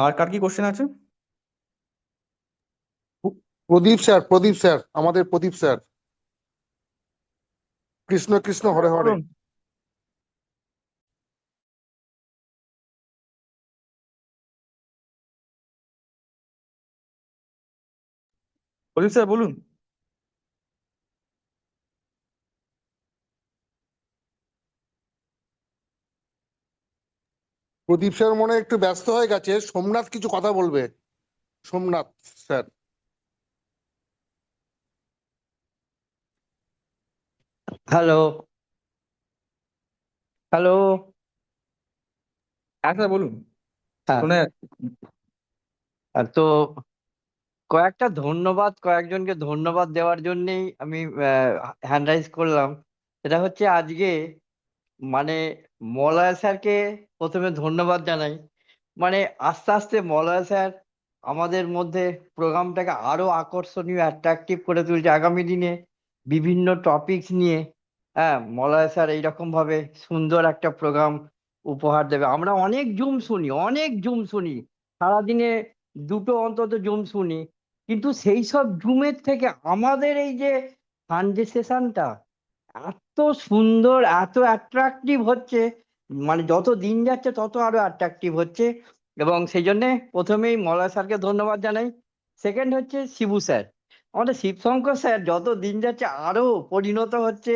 আর কার কি কোশ্চেন আছে? প্রদীপ স্যার, আমাদের প্রদীপ স্যার। কৃষ্ণ কৃষ্ণ হরে হরে। বলুন, প্রদীপ স্যার বলুন। প্রদীপ স্যার মনে হয় একটু ব্যস্ত হয়ে গেছে, সোমনাথ কিছু কথা বলবে। সোমনাথ স্যার। Hello, hello. হ্যাঁ স্যার বলুন, হ্যাঁ, শুনে যাচ্ছে। তো কয়েকজনকে ধন্যবাদ দেওয়ার জন্যই আমি হ্যান্ড রাইজ করলাম। সেটা হচ্ছে আজকে মানে মলয় স্যারকে প্রথমে ধন্যবাদ জানাই। মানে আস্তে আস্তে মলয় স্যার আমাদের মধ্যে প্রোগ্রামটাকে আরো আকর্ষণীয় অ্যাট্রাকটিভ করে তুলছে আগামী দিনে বিভিন্ন টপিকস নিয়ে। হ্যাঁ, মলয় স্যার এইরকম ভাবে সুন্দর একটা প্রোগ্রাম উপহার দেবে। আমরা অনেক জুম শুনি সারাদিনে, দুটো অন্তত জুম শুনি, কিন্তু সেই সব জুমের থেকে আমাদের এই যে সানডে সেশনটা এত সুন্দর, এত অ্যাট্রাকটিভ হচ্ছে, মানে যত দিন যাচ্ছে তত আরো অ্যাট্রাকটিভ হচ্ছে। এবং সেই জন্যে প্রথমেই মলয় স্যারকে ধন্যবাদ জানাই। সেকেন্ড হচ্ছে শিবু স্যার, আমাদের শিবশঙ্কর স্যার যত দিন যাচ্ছে আরো পরিণত হচ্ছে,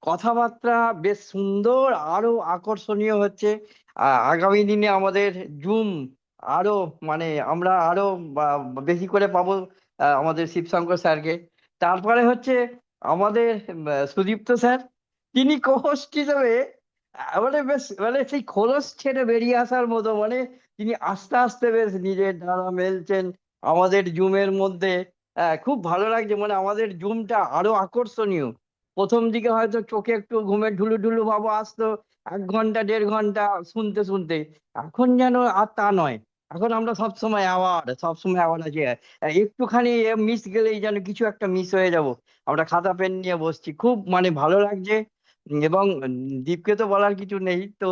কথাবার্তা বেশ সুন্দর, আরো আকর্ষণীয় হচ্ছে। আগামী দিনে আমাদের জুম আরো মানে আমরা আরো বেশি করে পাবো আমাদের শিবশঙ্কর স্যারকে। তারপরে হচ্ছে আমাদের সুদীপ্ত স্যার, তিনি কোহোস্ট হিসেবে মানে বেশ মানে সেই খোলস ছেড়ে বেরিয়ে আসার মতো, মানে তিনি আস্তে আস্তে বেশ নিজের দ্বারা মেলছেন আমাদের জুমের মধ্যে। খুব ভালো লাগছে, মানে আমাদের জুমটা আরো আকর্ষণীয়। প্রথম দিকে হয়তো চোখে একটু ঘুমের ঢুলু ঢুলু ভাব আসতো, 1 ঘন্টা 1.5 ঘন্টা শুনতে শুনতে। এখন যেন আর তা নয়, এখন আমরা সবসময় অ্যাওয়ার্ড আছি। একটুখানি মিস গেলেই যেন কিছু একটা মিস হয়ে যাব, আমরা খাতা পেন নিয়ে বসছি, খুব মানে ভালো লাগছে। এবং দীপকে তো বলার কিছু নেই তো।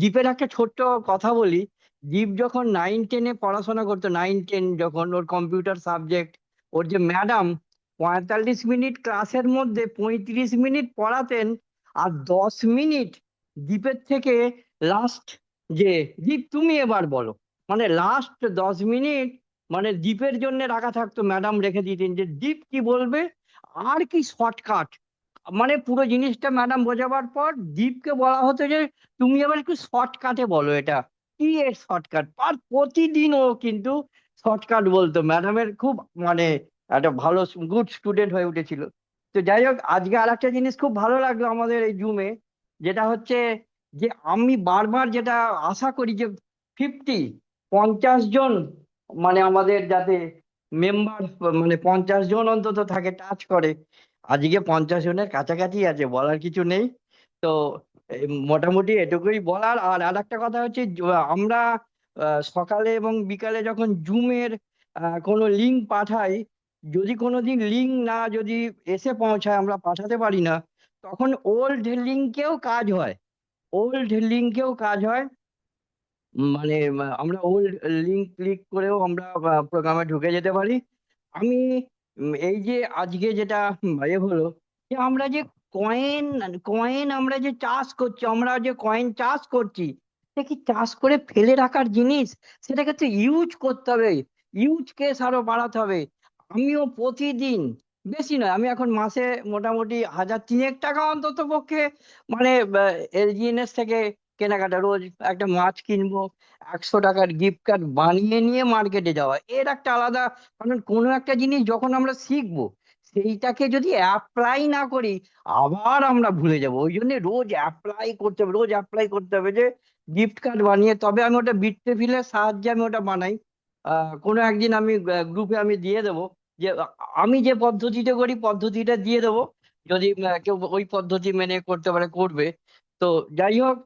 দীপের একটা ছোট্ট কথা বলি। দীপ যখন 9-10-এ পড়াশোনা করতো, 9-10 যখন ওর কম্পিউটার সাবজেক্ট, ওর যে ম্যাডাম 45 মিনিট ক্লাসের মধ্যে 35 মিনিট পড়াতেন, আর 10 মিনিট দীপের থেকে লাস্ট যে দীপ তুমি এবার বলো, মানে লাস্ট 10 মিনিট মানে দীপের জন্য রাখা থাকতো, ম্যাডাম রেখে দিতেন যে দীপ কি বলবে আর কি শর্টকাট। মানে পুরো জিনিসটা ম্যাডাম বোঝাবার পর দীপকে বলা হতো যে তুমি এবার একটু শর্টকাটে বলো এটা কি এর শর্টকাট। আর প্রতিদিন ও কিন্তু শর্টকাট বলতো, ম্যাডামের খুব মানে একটা ভালো গুড স্টুডেন্ট হয়ে উঠেছিল। তো যাই হোক, আজকে আর একটা জিনিস খুব ভালো লাগলো আমাদের এই জুমে, যেটা হচ্ছে যে আমি বারবার যেটা আশা করি যে 50 জন মানে আমাদের যাতে মেম্বার, মানে 50 জন অন্তত থাকে, টাচ করে। আজকে 50 জনের কাছাকাছি আছে, বলার কিছু নেই। তো এই মোটামুটি এটুকুই বলার। আর আরেকটা কথা হচ্ছে আমরা সকালে এবং বিকালে যখন জুমের কোনো লিঙ্ক পাঠাই, যদি কোনোদিন লিঙ্ক না যদি এসে পৌঁছায়, আমরা পাঠাতে পারি না, তখন ওল্ড লিঙ্কেও কাজ হয়। মানে আমরা ওল্ড লিঙ্ক ক্লিক করেও আমরা প্রোগ্রামে ঢুকে যেতে পারি। আমি এই যে আজকে যেটা হলো যে আমরা যে কয়েন কয়েন আমরা যে চাষ করছি, আমরা যে কয়েন চাষ করছি, এটা কি চাষ করে ফেলে রাখার জিনিস? সেটাকে তো ইউজ করতে হবে, ইউজ কেস আরো বাড়াতে হবে। আমিও প্রতিদিন, বেশি নয়, আমি এখন মাসে মোটামুটি 1,000-3 টাকা অন্তত পক্ষে মানে এলজিএনএস থেকে কেনাকাটা, রোজ একটা মাছ কিনবো, 100 টাকার গিফট কার্ড বানিয়ে নিয়ে মার্কেটে যাওয়া, এর একটা আলাদা। কারণ কোনো একটা জিনিস যখন আমরা শিখবো, সেইটাকে যদি অ্যাপ্লাই না করি আবার আমরা ভুলে যাব। ওই জন্য রোজ অ্যাপ্লাই করতে হবে যে গিফট কার্ড বানিয়ে, তবে আমি ওটা বিট্টেফিলের সাহায্যে আমি ওটা বানাই। কোনো একদিন আমি গ্রুপে আমি দিয়ে দেবো যে আমি যে পদ্ধতিতে করি পদ্ধতিটা দিয়ে দেবো, যদি কেউ ওই পদ্ধতি মেনে করতে পারে করবে। তো যাই হোক,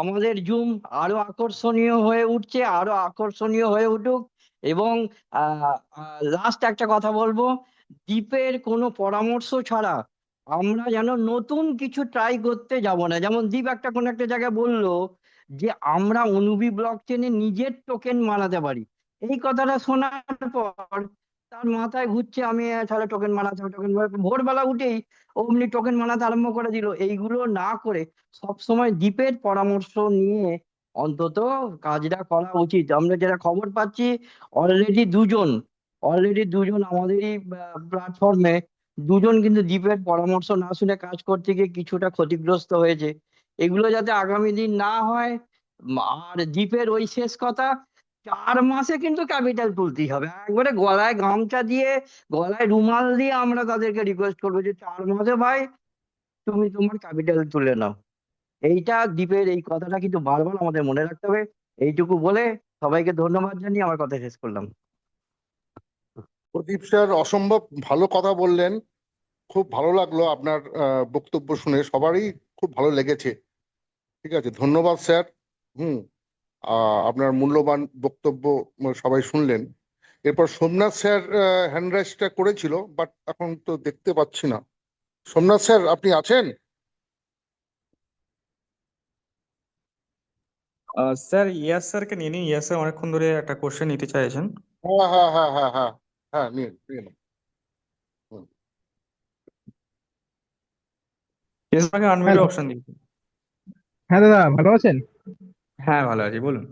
আমাদের জুম আরো আকর্ষণীয় হয়ে উঠছে, আরো আকর্ষণীয় হয়ে উঠুক। এবং লাস্ট একটা কথা বলবো, দীপের কোনো পরামর্শ ছাড়া আমরা যেন নতুন কিছু ট্রাই করতে যাব না। যেমন দীপ একটা কোনো একটা জায়গায় বললো যে আমরা অনুবি ব্লক চেনে নিজের টোকেন বানাতে পারি। এই কথাটা শোনার পর তার মাথায় ঘুরছে আমি তাহলে টোকেন বানাতে হবে, ভোরবেলা উঠেই অমনি টোকেন বানাতে আরম্ভ করে দিল। এইগুলো না করে সব সময় দ্বীপের পরামর্শ নিয়ে অন্তত কাজটা করা উচিত। আমরা যেটা খবর পাচ্ছি, অলরেডি দুজন অলরেডি দুজন আমাদেরই প্ল্যাটফর্মে দুজন কিন্তু দ্বীপের পরামর্শ না শুনে কাজ করতে গিয়ে কিছুটা ক্ষতিগ্রস্ত হয়েছে। এগুলো যাতে আগামী দিন না হয়। আর দ্বীপের ওই শেষ কথা, 4 মাসে কিন্তু ক্যাপিটাল তুলতেই হবে, একবারে গলায় গামছা দিয়ে গলায় রুমাল দিয়ে আমরা তাদেরকে রিকোয়েস্ট করবো যে 4 মাসে ভাই তুমি তোমার ক্যাপিটাল তুলে নাও। এইটা দ্বীপের এই কথাটা কিন্তু বারবার আমাদের মনে রাখতে হবে। এইটুকু বলে সবাইকে ধন্যবাদ জানিয়ে আমার কথা শেষ করলাম। প্রদীপ স্যার অসম্ভব ভালো কথা বললেন, খুব ভালো লাগলো আপনার বক্তব্য শুনে, সবারই খুব ভালো লেগেছে। ঠিক আছে, ধন্যবাদ স্যার। হুম। আপনার মূল্যবান বক্তব্য সবাই শুনলেন। এরপর সোমনাথ স্যার হ্যান্ড রাইজটা করেছিল, বাট এখন তো দেখতে পাচ্ছি না। সোমনাথ স্যার আপনি আছেন? স্যার ইয়াস স্যারকে নিয়ে নিন। ইয়াস স্যার অনেকক্ষণ ধরে একটা কোশ্চেন নিতে চাইছেন। হ্যাঁ হ্যাঁ হ্যাঁ হ্যাঁ হ্যাঁ হ্যাঁ, নিন নিন। হুম। ইয়াস আমাকে আনমিউট হ্যালো। অপশন দিয়েছে। হ্যাঁ দাদা, ভালো আছেন? হ্যাঁ ভালো আছি, বলুন।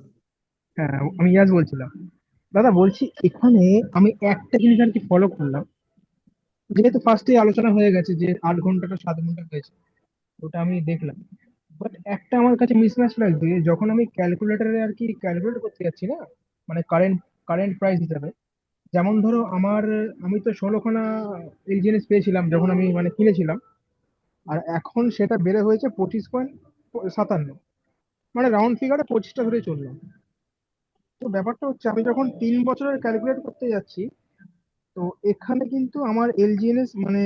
হ্যাঁ, আমি ইয়াস বলছিলাম। দাদা বলছি, এখানে আমি একটা জিনিস আর কি ফলো করলাম, যেহেতু ফার্স্টে আলোচনা হয়ে গেছে যে 8 ঘন্টাটা 7 ঘন্টা হয়েছে, ওটা আমি দেখলাম। বাট একটা আমার কাছে মিসম্যাচ লাগছে, যখন আমি ক্যালকুলেটরে আর কি ক্যালকুলেট করতে যাচ্ছি না, মানে কারেন্ট কারেন্ট প্রাইস হিসাবে, যেমন ধরো আমি তো 16 খানা এলজিএনএস পেয়েছিলাম যখন আমি মানে কিনেছিলাম, আর এখন সেটা বেড়ে হয়েছে 25.57, মানে রাউন্ড ফিগারে 25টা ধরে চললাম। তো ব্যাপারটা হচ্ছে, আমি যখন 3 বছরের ক্যালকুলেট করতে যাচ্ছি, তো এখানে কিন্তু আমার এলজিএনএস মানে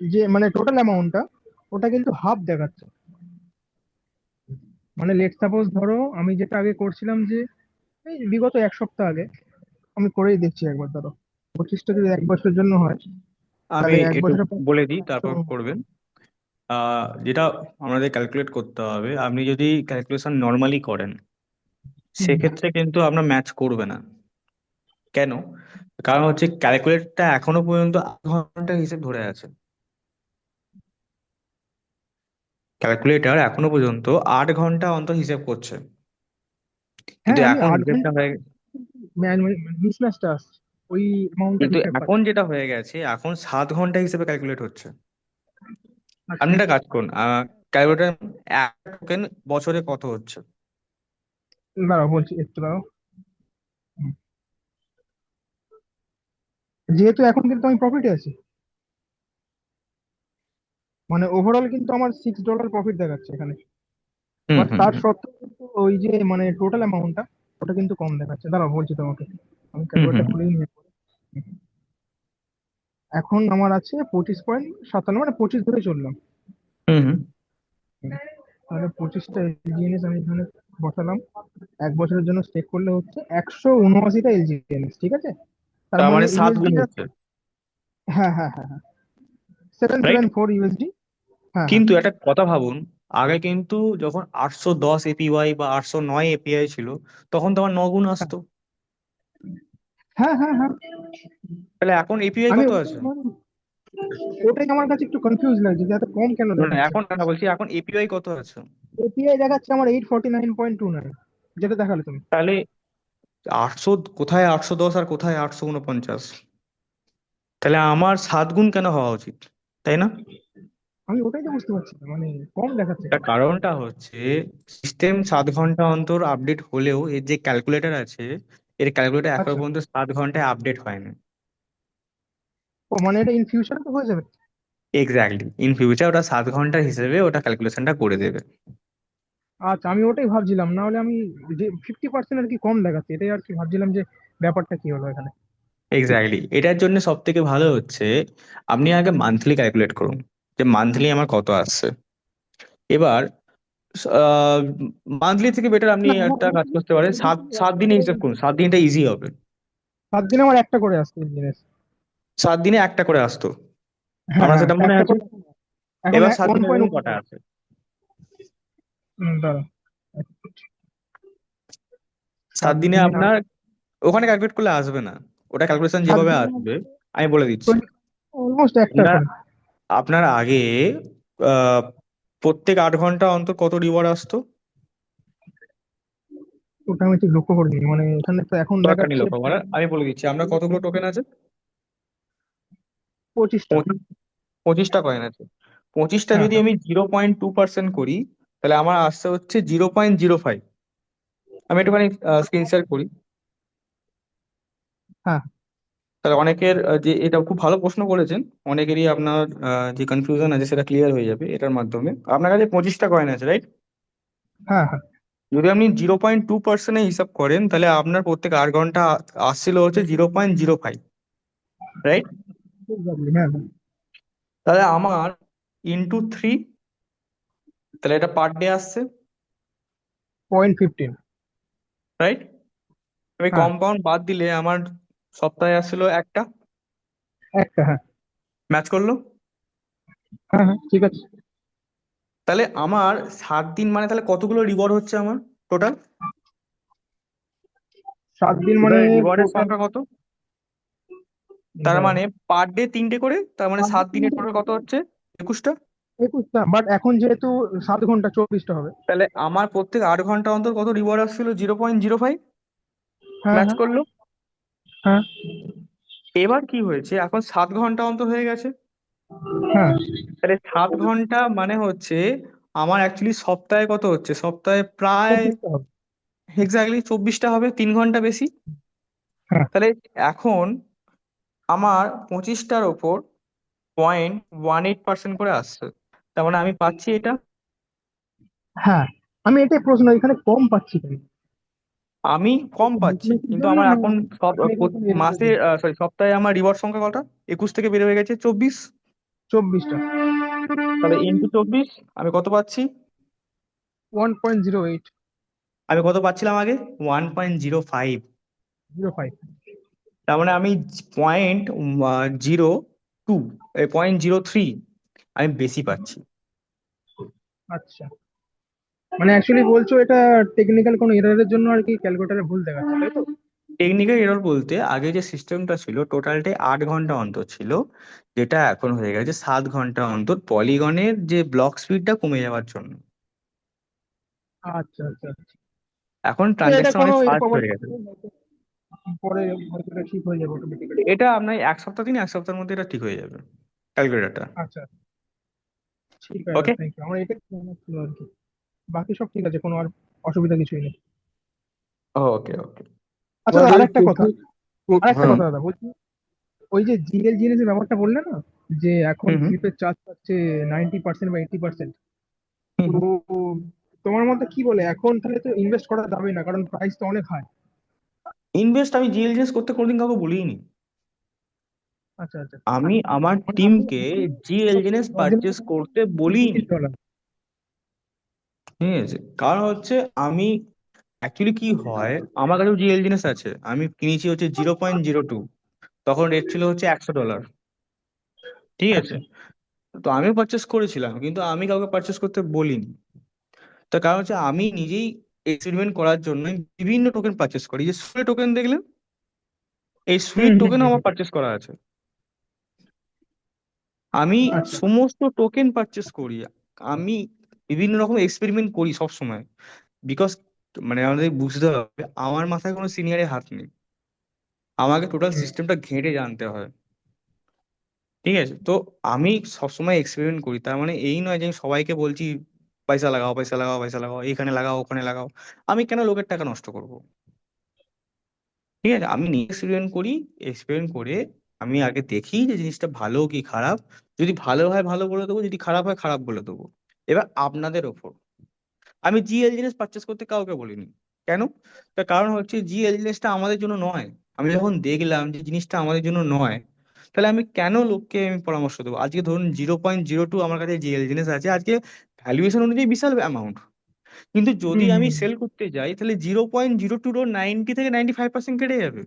যে মানে টোটাল অ্যামাউন্টটা, ওটা কিন্তু হাফ দেখাচ্ছে। মানে লেট সাপোজ ধরো আমি যেটা আগে করছিলাম, যে এই বিগত 1 সপ্তাহ আগে, আমি করেই দেখছি একবার, ধরো 25টা যদি 1 বছরের জন্য হয়, আমি তাহলে এক একটু বছরের পর বলে দিই, একশো। তারপর করবেন। যেটা আমাদের ক্যালকুলেট করতে হবে, আপনি যদি ক্যালকুলেশন নর্মালি করেন হুম। সেক্ষেত্রে কিন্তু আপনার ম্যাচ করবে না। কেন? কারণ হচ্ছে ক্যালকুলেটরটা এখনো পর্যন্ত 8 ঘন্টা হিসেব ধরে আছে। ক্যালকুলেটর এখনো পর্যন্ত 8 ঘন্টা অন্তর হিসেব করছে, কিন্তু হ্যাঁ, আমি এখন আট হিসেবটা ঘন্টা হয়ে মিসম্যাচটা আসছে, ওই অ্যামাউন্টটা কিন্তু ডিফেক্ট এখন পাচ্ছি। যেটা হয়ে গেছে, এখন 7 ঘন্টা হিসেবে ক্যালকুলেট হচ্ছে। আচ্ছা, আপনি একটা কাজ করুন, ক্যালকুলেটর এক টোকেন বছরে কত হচ্ছে? দাঁড়াও বলছি, একটু দাঁড়াও। হুম। যেহেতু এখন কিন্তু আমি প্রফিটে আছি, মানে ওভারঅল কিন্তু আমার $6 প্রফিট দেখাচ্ছে এখানে। হুম বাট হুম তার হুম সত্ত্বেও কিন্তু ওই যে মানে টোটাল অ্যামাউন্টটা, ওটা কিন্তু কম দেখাচ্ছে। দাঁড়াও বলছি তোমাকে, আমি হুম হুম ক্যালকুলেটর খুলেই নিয়ে পড়ি। এখন আমার আছে 25.57, মানে 25 ধরে চললাম। হুম হুম। হুম। তাহলে 25টা এলজিএনএস আমি এখানে বসালাম, 1 বছরের জন্য স্টেক করলে হচ্ছে 179টা এলজিএনএস, ঠিক আছে? তার তার মানে মানে 7 গুণ ইউএসডি, হচ্ছে, হ্যাঁ হ্যাঁ হ্যাঁ হ্যাঁ, seven right? Seven four USD. হ্যাঁ হ্যাঁ কিন্তু একটা কথা ভাবুন, আগে কিন্তু যখন 810 এপিওয়াই বা 809 এপিআই ছিল, তখন তো আমার 9 গুণ আসতো। হ্যাঁ হ্যাঁ হ্যাঁ। তাহলে এখন এপিআই আমি কত ওটাই আছে? মানে, ওটাই আমার কাছে একটু কনফিউজ লাগছে যে এত কম কেন না, দেখাচ্ছে। এখন না, বলছি এখন এপিআই কত আছে? এপিআই দেখাচ্ছে আমার 849.29, যেটা দেখালে তুমি। তাহলে 800 কোথায়, 810 আর কোথায় 849? তাহলে আমার 7 গুণ কেন হওয়া উচিত, তাই না? আমি ওটাই তো বুঝতে পারছি না, মানে কম দেখাচ্ছে তার কেন। কারণটা হচ্ছে, সিস্টেম 7 ঘন্টা অন্তর আপডেট হলেও এর যে ক্যালকুলেটর আছে, এর ক্যালকুলেটর এখনো আচ্ছা, পর্যন্ত 7 ঘন্টায় আপডেট হয়নি। ও মানে এটা ইন ফিউচারে তো হয়ে যাবে। এক্স্যাক্টলি, ইন ফিউচার ওটা 7 ঘন্টার হিসেবে ওটা ক্যালকুলেশনটা করে দেবে। আচ্ছা, আমি ওটাই ভাবছিলাম, না হলে আমি যে 50% আর কি কম দেখাচ্ছে, এটাই আর কি ভাবছিলাম যে ব্যাপারটা কি হলো এখানে। এক্স্যাক্টলি, এটার জন্য সব থেকে ভালো হচ্ছে আপনি আগে মান্থলি ক্যালকুলেট করুন, যে মান্থলি আমার কত আসছে। এবার মান্থলি থেকে বেটার আপনি না, আমার একটা আমার কাজ করতে পারেন, সাত কিন্তু সাত একটা দিনে করে, হিসাব করুন, 7 দিনটা ইজি হবে। 7 দিনে আমার একটা করে আসছে জিনিস। 7 দিনে একটা করে আসতো, হ্যাঁ আমার হ্যাঁ, সেটা মনে একটা আছে। করে। এখন এবার 7 দিনে ওয়ান দেখুন পয়েন্ট কটা আছে। দাঁড়া, 7 দিনে দিনে আপনার ওখানে ক্যালকুলেট করলে আসবে না, ওটা ক্যালকুলেশন সাত যেভাবে দিনে আসবে আমি বলে দিচ্ছি। অলমোস্ট একটা আপনার করে। আপনার আগে আহ প্রত্যেক 8 ঘন্টা অন্তর কত রিওয়ার্ড আসতো? ওটা আমি ঠিক লক্ষ্য করিনি, মানে এখানে তো এখন দরকার নেই দেখাচ্ছে লক্ষ্য করার, আমি বলে দিচ্ছি আপনার কতগুলো টোকেন আছে। 25টা। 25টা কয়েন আছে। 25টা হ্যাঁ যদি হ্যাঁ আমি 0.2% করি, তাহলে আমার আসছে হচ্ছে 0.05। আমি একটুখানি স্ক্রিন শেয়ার করি। হ্যাঁ তাহলে অনেকের যে এটা খুব ভালো প্রশ্ন করেছেন, অনেকেরই আপনার যে কনফিউশন আছে সেটা ক্লিয়ার হয়ে যাবে এটার মাধ্যমে। আপনার কাছে 25টা কয়েন আছে, রাইট? হ্যাঁ হ্যাঁ। যদি আপনি 0.2% হিসাব করেন, তাহলে আপনার প্রত্যেক 8 ঘন্টা আসছিল হচ্ছে 0.05, রাইট? Exactly, হ্যাঁ হ্যাঁ। তাহলে আমার × 3, তাহলে এটা পার ডে আসছে, 0.15। রাইট? আমি হ্যাঁ, কম্পাউন্ড বাদ দিলে আমার সপ্তাহে আসছিল একটা। একটা, হ্যাঁ ম্যাচ করলো। হ্যাঁ হ্যাঁ, ঠিক আছে। তাহলে আমার 7 দিন মানে তাহলে কতগুলো রিওয়ার্ড হচ্ছে আমার টোটাল? 7 দিন মানে টোটাল রিওয়ার্ডের টোটাল, সংখ্যা কত? তার মানে পার ডে 3টে করে, তার মানে 7 দিনে টোটাল কত হচ্ছে? 21টা। 21টা, বাট এখন যেহেতু 7 ঘন্টা 24টা হবে। তাহলে আমার প্রত্যেক 8 ঘন্টা অন্তর কত রিওয়ার্ড আসছিল? 0.05। হ্যাঁ ম্যাচ হ্যাঁ করলো। হ্যাঁ এবার কি হয়েছে, এখন 7 ঘন্টা অন্তর হয়ে গেছে। হ্যাঁ তাহলে 7 ঘন্টা মানে হচ্ছে আমার অ্যাকচুয়ালি সপ্তাহে কত হচ্ছে, সপ্তাহে প্রায় 24টা হবে। এক্স্যাক্টলি 24টা হবে, 3 ঘন্টা বেশি। হ্যাঁ তাহলে এখন আমার 25টার ওপর 0.18% করে আসছে, তার মানে আমি পাচ্ছি এটা। হ্যাঁ, আমি এটাই প্রশ্ন, এখানে কম পাচ্ছি কেন? আমি কম এটা পাচ্ছি, weakness-এর কিন্তু জন্য আমার না এখন সব টেকনিক্যাল কোনো এররের মাসে জন্য? সরি সপ্তাহে আমার রিওয়ার্ড সংখ্যা কটা, 21 থেকে বের হয়ে গেছে 24। 24টা। তাহলে ইন্টু 24 আমি কত পাচ্ছি? 1.08 আমি কত পাচ্ছিলাম আগে? 1.05। 05। তার মানে আমি 0.02, 0.03 আমি বেশি পাচ্ছি। আচ্ছা, মানে অ্যাকচুয়ালি বলছো এটা টেকনিক্যাল কোনো এররের জন্য আর কি, ক্যালকুলেটারে ভুল দেখাচ্ছে, তাই তো? টেকনিক্যাল এরর বলতে আগে যে সিস্টেমটা ছিল টোটালটাই 8 ঘন্টা অন্তর ছিল, যেটা এখন হয়ে গেছে 7 ঘন্টা অন্তর, পলিগনের যে ব্লক স্পিডটা কমে যাওয়ার জন্য। আচ্ছা আচ্ছা আচ্ছা। এখন তো এটা ট্রানজ্যাকশন কোনো অনেক এর ফাস্ট প্রবলেম হয়ে গেছে। পরে হয়তো এটা ঠিক হয়ে যাবে অটোমেটিক্যালি। এটা আপনার 1 সপ্তাহের মধ্যে এটা ঠিক হয়ে যাবে, ক্যালকুলেটরটা। আচ্ছা, ঠিক আছে, ওকে। থ্যাংক ইউ, আমার এটা জানার ছিল আর কি। বাকি সব ঠিক আছে, কোনো আর অসুবিধা কিছুই নেই। ওকে ওকে। আচ্ছা এবার দাদা, ওই আরেকটা কথা, আরেকটা হ্যাঁ, কথা দাদা বলছি, ওই যে জিএলজিএনএস এর ব্যাপারটা বললে না, যে এখন হুম হুম ফ্লিপের চার্জ পাচ্ছে 90% বা 80%, হুম তো হুম। তোমার মতে কি বলে, এখন তাহলে তো ইনভেস্ট করা যাবে না, কারণ প্রাইস তো অনেক হাই। ইনভেস্ট আমি জিএলজিএস করতে কোনোদিন কাউকে বলিনি। আচ্ছা আচ্ছা, আমি আমার মানে আমি টিমকে আমি জিএলজিএস পারচেস করতে বলিনি। $25। ঠিক আছে, কারণ হচ্ছে আমি অ্যাকচুয়ালি কি হয়, আমার কাছেও জিএলজিএস আছে, আমি কিনেছি হচ্ছে 0.02, তখন রেট ছিল হচ্ছে $100। ঠিক আছে, আচ্ছা। তো আমিও পারচেস করেছিলাম, কিন্তু আমি কাউকে পারচেস করতে বলিনি। তার কারণ হচ্ছে আমি নিজেই এক্সপেরিমেন্ট করার জন্য বিভিন্ন টোকেন পারচেস করি। যে সুইট টোকেন দেখলেন, এই হুম সুইট হুম টোকেনও হুম আমার হুম। পারচেস করা আছে। আমি আচ্ছা সমস্ত টোকেন পারচেস করি। আমি বিভিন্ন রকম এক্সপেরিমেন্ট করি সব সময়, বিকজ মানে আমাদের বুঝতে হবে আমার মাথায় কোনো সিনিয়রের হাত নেই, আমাকে টোটাল হুম। সিস্টেমটা ঘেঁটে জানতে হয়। ঠিক আছে, তো আমি সবসময় এক্সপেরিমেন্ট করি, তার মানে এই নয় যে আমি সবাইকে বলছি পয়সা লাগাও পয়সা লাগাও পয়সা লাগাও, এখানে লাগাও ওখানে লাগাও। আমি কেন লোকের টাকা নষ্ট করব? ঠিক আছে, আমি নিজে এক্সপেরিমেন্ট করি। এক্সপেরিমেন্ট করে আমি আগে দেখি যে জিনিসটা ভালো কি খারাপ। যদি ভালো হয় ভালো বলে দেবো, যদি খারাপ হয় খারাপ বলে দেবো। এবার আপনাদের ওপর। আমি জিএল জিনিস পারচেস করতে কাউকে বলিনি। কেন? তার কারণ হচ্ছে জিএল জিনিসটা আমাদের জন্য নয়। আমি যখন দেখলাম যে জিনিসটা আমাদের জন্য নয়, তাহলে আমি কেন লোককে আমি পরামর্শ দেবো? আজকে ধরুন 0.02 আমার কাছে জিএল জিনিস আছে আজকে, ভ্যালুয়েশন অনুযায়ী বিশাল অ্যামাউন্ট। কিন্তু যদি হুম আমি হুম। সেল করতে যাই, তাহলে 0.02 থেকে 95% কেটে যাবে।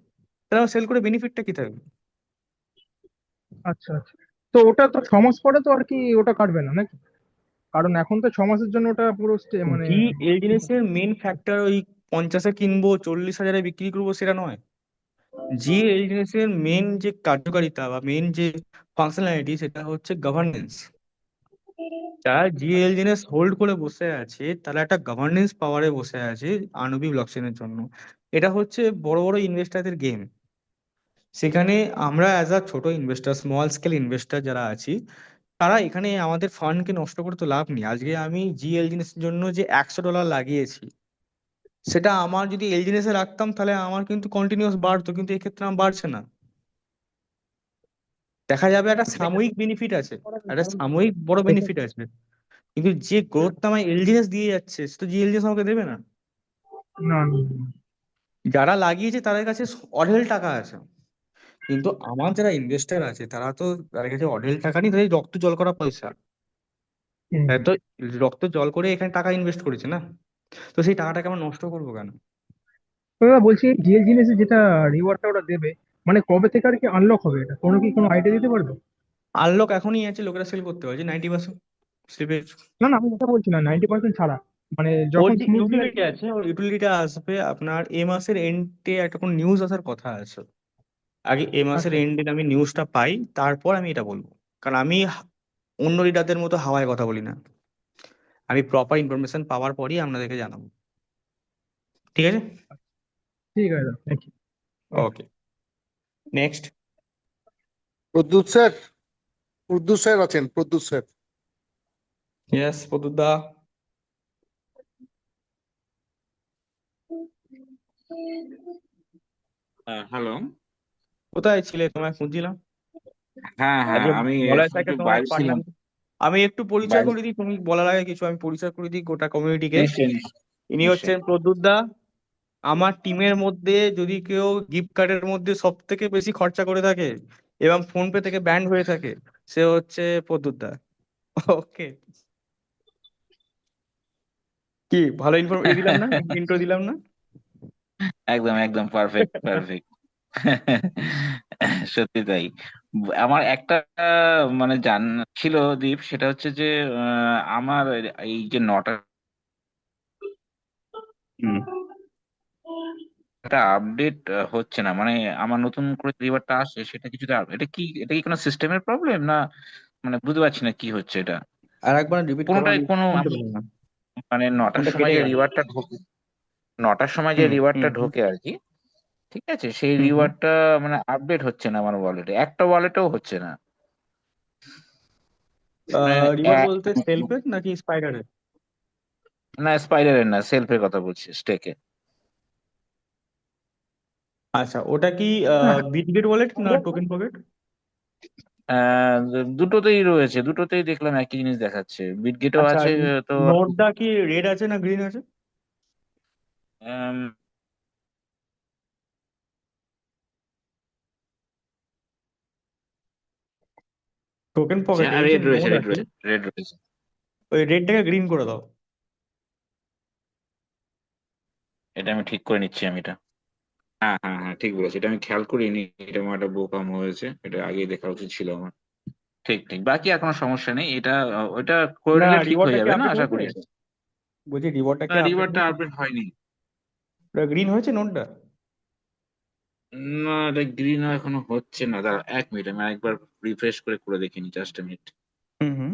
তাহলে আমার সেল করে বেনিফিটটা কি থাকবে? আচ্ছা আচ্ছা, তো ওটা তো 6 মাস পরে তো আর কি ওটা কাটবে না নাকি? কারণ এখন তো 6 মাসের জন্য ওটা পুরো মানে জিএল জিনিসের মেন ফ্যাক্টর ওই 50-এ কিনবো 40,000-এ বিক্রি করবো সেটা নয়। জিএল জিনিসের মেন যে কার্যকারিতা বা মেন যে ফাংশনালিটি, সেটা হচ্ছে গভর্নেন্স। যারা জিএল জিনিস হোল্ড করে বসে আছে তারা একটা গভর্নেন্স পাওয়ারে বসে আছে আনবি ব্লকচেনের জন্য। এটা হচ্ছে বড় বড় ইনভেস্টারদের গেম। সেখানে আমরা অ্যাজ আ ছোট ইনভেস্টার, স্মল স্কেল ইনভেস্টার যারা আছি, তারা এখানে আমাদের ফান্ডকে নষ্ট করে তো লাভ নেই। আজকে আমি জিএল জিনিসের জন্য যে $100 লাগিয়েছি, সেটা আমার যদি এল জিনিসে রাখতাম তাহলে আমার কিন্তু কন্টিনিউয়াস বাড়তো, কিন্তু এক্ষেত্রে আমার বাড়ছে না। দেখা যাবে একটা এটা সাময়িক বেনিফিট আছে, করা যায়, একটা কারণ সাময়িক বড় দেখো, বেনিফিট আছে, কিন্তু যে গ্রোথটা আমার এলজিএস দিয়ে যাচ্ছে সে তো জিএলজিএস আমাকে দেবে না। না না না। যারা লাগিয়েছে তাদের কাছে অঢেল টাকা আছে, কিন্তু আমার যারা ইনভেস্টার আছে তারা তো, তাদের কাছে অঢেল টাকা নেই, তাদের রক্ত জল করা পয়সা। হুম তাই হুম। তো রক্ত জল করে এখানে টাকা ইনভেস্ট করেছে না, তো সেই টাকাটাকে আমরা নষ্ট করবো কেন? তো দাদা বলছি, জিএল জিনিসে যেটা রিওয়ার্ডটা ওটা দেবে, মানে কবে থেকে আর কি আনলক হবে, এটা কোনো আইডিয়া দিতে পারবে? আনলক এখনই আছে, লোকেরা সেল করতে পারছে 90% স্লিপেজ। না না, আমি এটা বলছি না, 90% ছাড়া, মানে ওর যখন যে স্মুথলি আর ইউটিলিটি কি। আছে, ওর ইউটিলিটিটা আসবে আপনার এ মাসের এন্ডে, একটা কোন নিউজ আসার কথা আছে। আগে এ মাসের আচ্ছা এন্ডে আমি নিউজটা পাই, তারপর আমি এটা বলবো। কারণ আমি অন্য লিডারদের মতো হাওয়ায় কথা বলি না, আমি প্রপার ইনফরমেশন পাওয়ার পরই আপনাদেরকে জানাবো। ঠিক আছে। ঠিক আছে, thank you. Okay, next. Pradyut sir, Pradyut sir আছেন, প্রদ্যুৎ স্যার। ইয়েস, প্রদ্যুৎ দা। হ্যালো। কোথায় ছিলে? তোমায় খুঁজছিলাম। হ্যাঁ হ্যাঁ, আজকে আমি বলাই এখন স্যারকে একটু তোমায় বাইরে পারলাম ছিলাম। না। আমি একটু পরিচয় বাইরে। করে দিই, তুমি বলার আগে কিছু আমি পরিচয় করে দিই গোটা কমিউনিটিকে। নিশ্চয়ই ইনি নিশ্চয়ই। হচ্ছেন প্রদ্যুৎ দা। আমার টিমের মধ্যে যদি কেউ গিফট কার্ডের মধ্যে সব থেকে বেশি খরচা করে থাকে এবং ফোন পে থেকে ব্যান্ড হয়ে থাকে, সে হচ্ছে প্রদ্যুৎ দা। ওকে, কি ভালো দিলাম না? ইন্ট্রো দিলাম না? একদম একদম পারফেক্ট পারফেক্ট। সত্যি তাই। আমার একটা মানে ছিল দীপ, সেটা হচ্ছে যে আমার এই যে 9টা হুম। একটা আপডেট হচ্ছে না, মানে আমার নতুন করে রিওয়ার্ডটা আসে সেটা কিছুতে এটা কি কোনো সিস্টেমের প্রবলেম না, মানে বুঝতে পারছি না কি হচ্ছে এটা। আর একবার রিপিট করো, কোনোটাই আমি কোনো শুনতে পেলাম না, মানে 9টার ফোনটা সময় কেটে যে গেল। রিওয়ার্ডটা ঢোকে, 9টার সময় যে হুম হুম রিওয়ার্ডটা হুম ঢোকে আর কি, ঠিক আছে, সেই হুম হুম। রিওয়ার্ডটা মানে আপডেট হচ্ছে না আমার ওয়ালেটে, একটা ওয়ালেটেও হচ্ছে না। মানে রিওয়ার্ড বলতে সেলফের নাকি স্পাইডারের? না, স্পাইডারের না, সেলফের কথা বলছি, স্টেকে। আচ্ছা, ওটা কি বিটগেট ওয়ালেট না টোকেন পকেট? দুটোতেই রয়েছে, দুটোতেই দেখলাম একই জিনিস দেখাচ্ছে, বিটগেটও আচ্ছা, আছে তো। নোটটা কি রেড আছে না গ্রিন আছে? আম, টোকেন পকেটে যে রেড রয়েছে, নোড রেড আছে, রয়েছে, রেড রয়েছে। ওই রেডটাকে গ্রিন করে দাও। এটা আমি ঠিক করে নিচ্ছি, আমি এটা। হ্যাঁ হ্যাঁ হ্যাঁ, ঠিক বলেছি, এটা আমি খেয়াল করিনি, এটা আমার একটা বোকাম হয়েছে, এটা আগে দেখা উচিত ছিল আমার। ঠিক ঠিক, বাকি আর কোনো সমস্যা নেই, এটা ওটা করে না, নিলে ঠিক রিওয়ার্ডটা হয়ে কি যাবে না, আপডেট আশা হয়েছে? করি। বলছি রিওয়ার্ডটা না, কি আপডেট রিওয়ার্ডটা হয়েছে? আপডেট হয়নি। ওটা গ্রিন হয়েছে নোটটা? না, এটা গ্রিন এখনো হচ্ছে না, দাঁড়া 1 মিনিট, আমি একবার রিফ্রেশ করে করে দেখিনি, জাস্ট মিনিট। হুম হুম।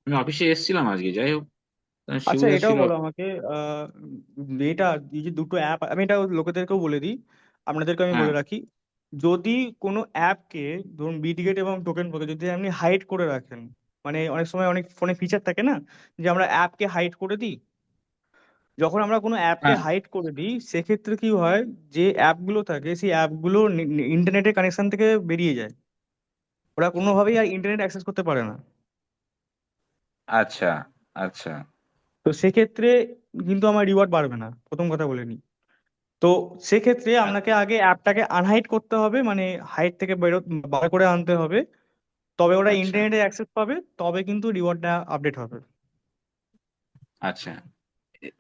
আমি অফিসে এসেছিলাম আজকে, যাই হোক, আচ্ছা, শিবুদা এটাও ছিল। বলো আমাকে, এটা এই যে দুটো অ্যাপ, আমি এটা লোকেদেরকেও বলে দিই, আপনাদেরকে আমি হ্যাঁ বলে রাখি, যদি কোনো অ্যাপকে, ধরুন বিটগেট এবং টোকেন পকে যদি আপনি হাইড করে রাখেন, মানে অনেক সময় অনেক ফোনে ফিচার থাকে না যে আমরা অ্যাপকে হাইড করে দিই, যখন আমরা কোনো অ্যাপকে হ্যাঁ। হাইড করে দিই সেক্ষেত্রে কি হয়, যে অ্যাপগুলো থাকে সেই অ্যাপগুলো ইন্টারনেটের কানেকশন থেকে বেরিয়ে যায়, ওরা কোনোভাবেই আর ইন্টারনেট অ্যাক্সেস করতে পারে না। আচ্ছা আচ্ছা তো সেক্ষেত্রে কিন্তু আমার রিওয়ার্ড বাড়বে না, প্রথম কথা বলে নিই। তো সেক্ষেত্রে আ- আপনাকে আগে অ্যাপটাকে আনহাইড করতে হবে, মানে হাইড থেকে বার করে আনতে হবে, তবে ওরা আচ্ছা ইন্টারনেটে অ্যাক্সেস পাবে, তবে কিন্তু রিওয়ার্ডটা আপডেট হবে। আচ্ছা।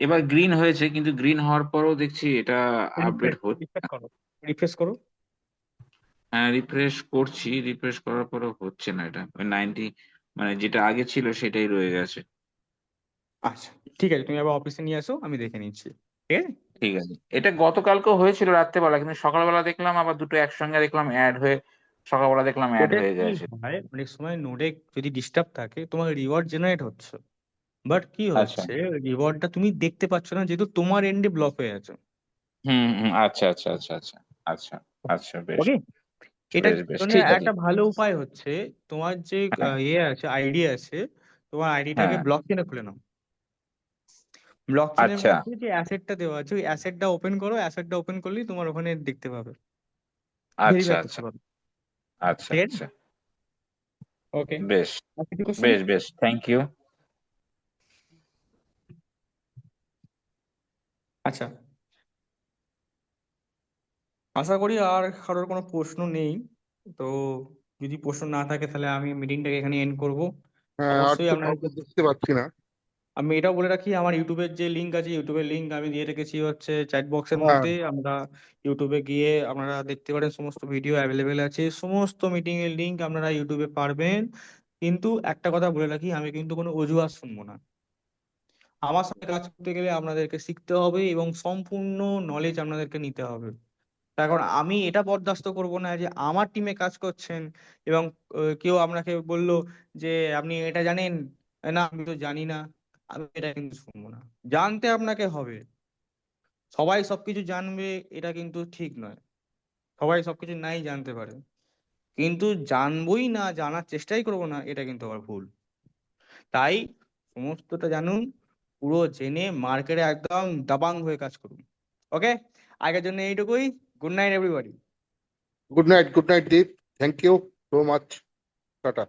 এবার গ্রিন হয়েছে, কিন্তু গ্রিন হওয়ার পরও দেখছি এটা আপডেট রিফ্রেশ হচ্ছে রিফ্রেশ না। করো, রিফ্রেশ করো। হ্যাঁ, রিফ্রেশ করছি, রিফ্রেশ করার পরও হচ্ছে না, এটা ওই 90, মানে যেটা আগে ছিল সেটাই রয়ে গেছে। আচ্ছা, ঠিক আছে, তুমি আবার অফিসে নিয়ে আসো, আমি দেখে নিচ্ছি, ঠিক আছে। ঠিক আছে, এটা গতকালকেও হয়েছিল রাত্রেবেলা, কিন্তু সকালবেলা দেখলাম আবার দুটো একসঙ্গে দেখলাম অ্যাড হয়ে, সকালবেলা দেখলাম অ্যাড ওটা হয়ে কি গেছে। হয়, অনেক সময় নোডে যদি ডিস্টার্ব থাকে তোমার রিওয়ার্ড জেনারেট হচ্ছে, বাট কি আচ্ছা। হচ্ছে, রিওয়ার্ডটা তুমি দেখতে পাচ্ছ না যেহেতু তোমার এন্ডে ব্লক হয়ে আছে। হুম হুম, আচ্ছা আচ্ছা আচ্ছা আচ্ছা আচ্ছা আচ্ছা, বেশ ওকে, এটার বেশ বেশ, জন্য ঠিক আছে। একটা ভালো উপায় হচ্ছে, তোমার যে হ্যাঁ ইয়ে আছে, আইডি আছে, তোমার আইডিটাকে হ্যাঁ। ব্লক চেনে খুলে নাও। ব্লক চেনের আচ্ছা মধ্যে যে অ্যাসেটটা দেওয়া আছে ওই অ্যাসেটটা ওপেন করো, অ্যাসেটটা ওপেন করলেই তোমার ওখানে দেখতে পাবে, আচ্ছা ভেরিফাই করতে আচ্ছা পারবে। আচ্ছা ঠিক আছে, আচ্ছা, ওকে। বেশ আর কিছু কোশ্চেন? বেশ বেশ, থ্যাংক ইউ। আচ্ছা, আশা করি আর কারোর কোনো প্রশ্ন নেই। তো যদি প্রশ্ন না থাকে তাহলে আমি মিটিংটাকে এখানে এন্ড করব। হ্যাঁ, আর অবশ্যই তো আপনারা, কাউকে দেখতে পাচ্ছি না। আমি এটাও বলে রাখি, আমার ইউটিউবের যে লিঙ্ক আছে, ইউটিউবের লিঙ্ক আমি দিয়ে রেখেছি হচ্ছে চ্যাট বক্সের হ্যাঁ, মধ্যে, আমরা ইউটিউবে গিয়ে আপনারা দেখতে পারেন, সমস্ত ভিডিও অ্যাভেলেবেল আছে, সমস্ত মিটিং এর লিঙ্ক আপনারা ইউটিউবে পারবেন। কিন্তু একটা কথা বলে রাখি, আমি কিন্তু কোনো অজুহাত শুনবো না। আমার সাথে কাজ করতে গেলে আপনাদেরকে শিখতে হবে এবং সম্পূর্ণ নলেজ আপনাদেরকে নিতে হবে। তার কারণ আমি এটা বরদাস্ত করব না যে আমার টিমে কাজ করছেন এবং কেউ আপনাকে বলল যে আপনি এটা জানেন, না আমি তো জানি না, আমি এটা কিন্তু শুনবো না। জানতে আপনাকে হবে, সবাই সবকিছু জানবে এটা কিন্তু ঠিক নয়, সবাই সবকিছু নাই জানতে পারে, কিন্তু জানবোই না, জানার চেষ্টাই করবো না, এটা কিন্তু আবার ভুল। তাই সমস্তটা জানুন, পুরো জেনে মার্কেটে একদম দাবাং হয়ে কাজ করুন। ওকে, আগের জন্য এইটুকুই। Good night everybody. Good night Deep, thank you so much, tata.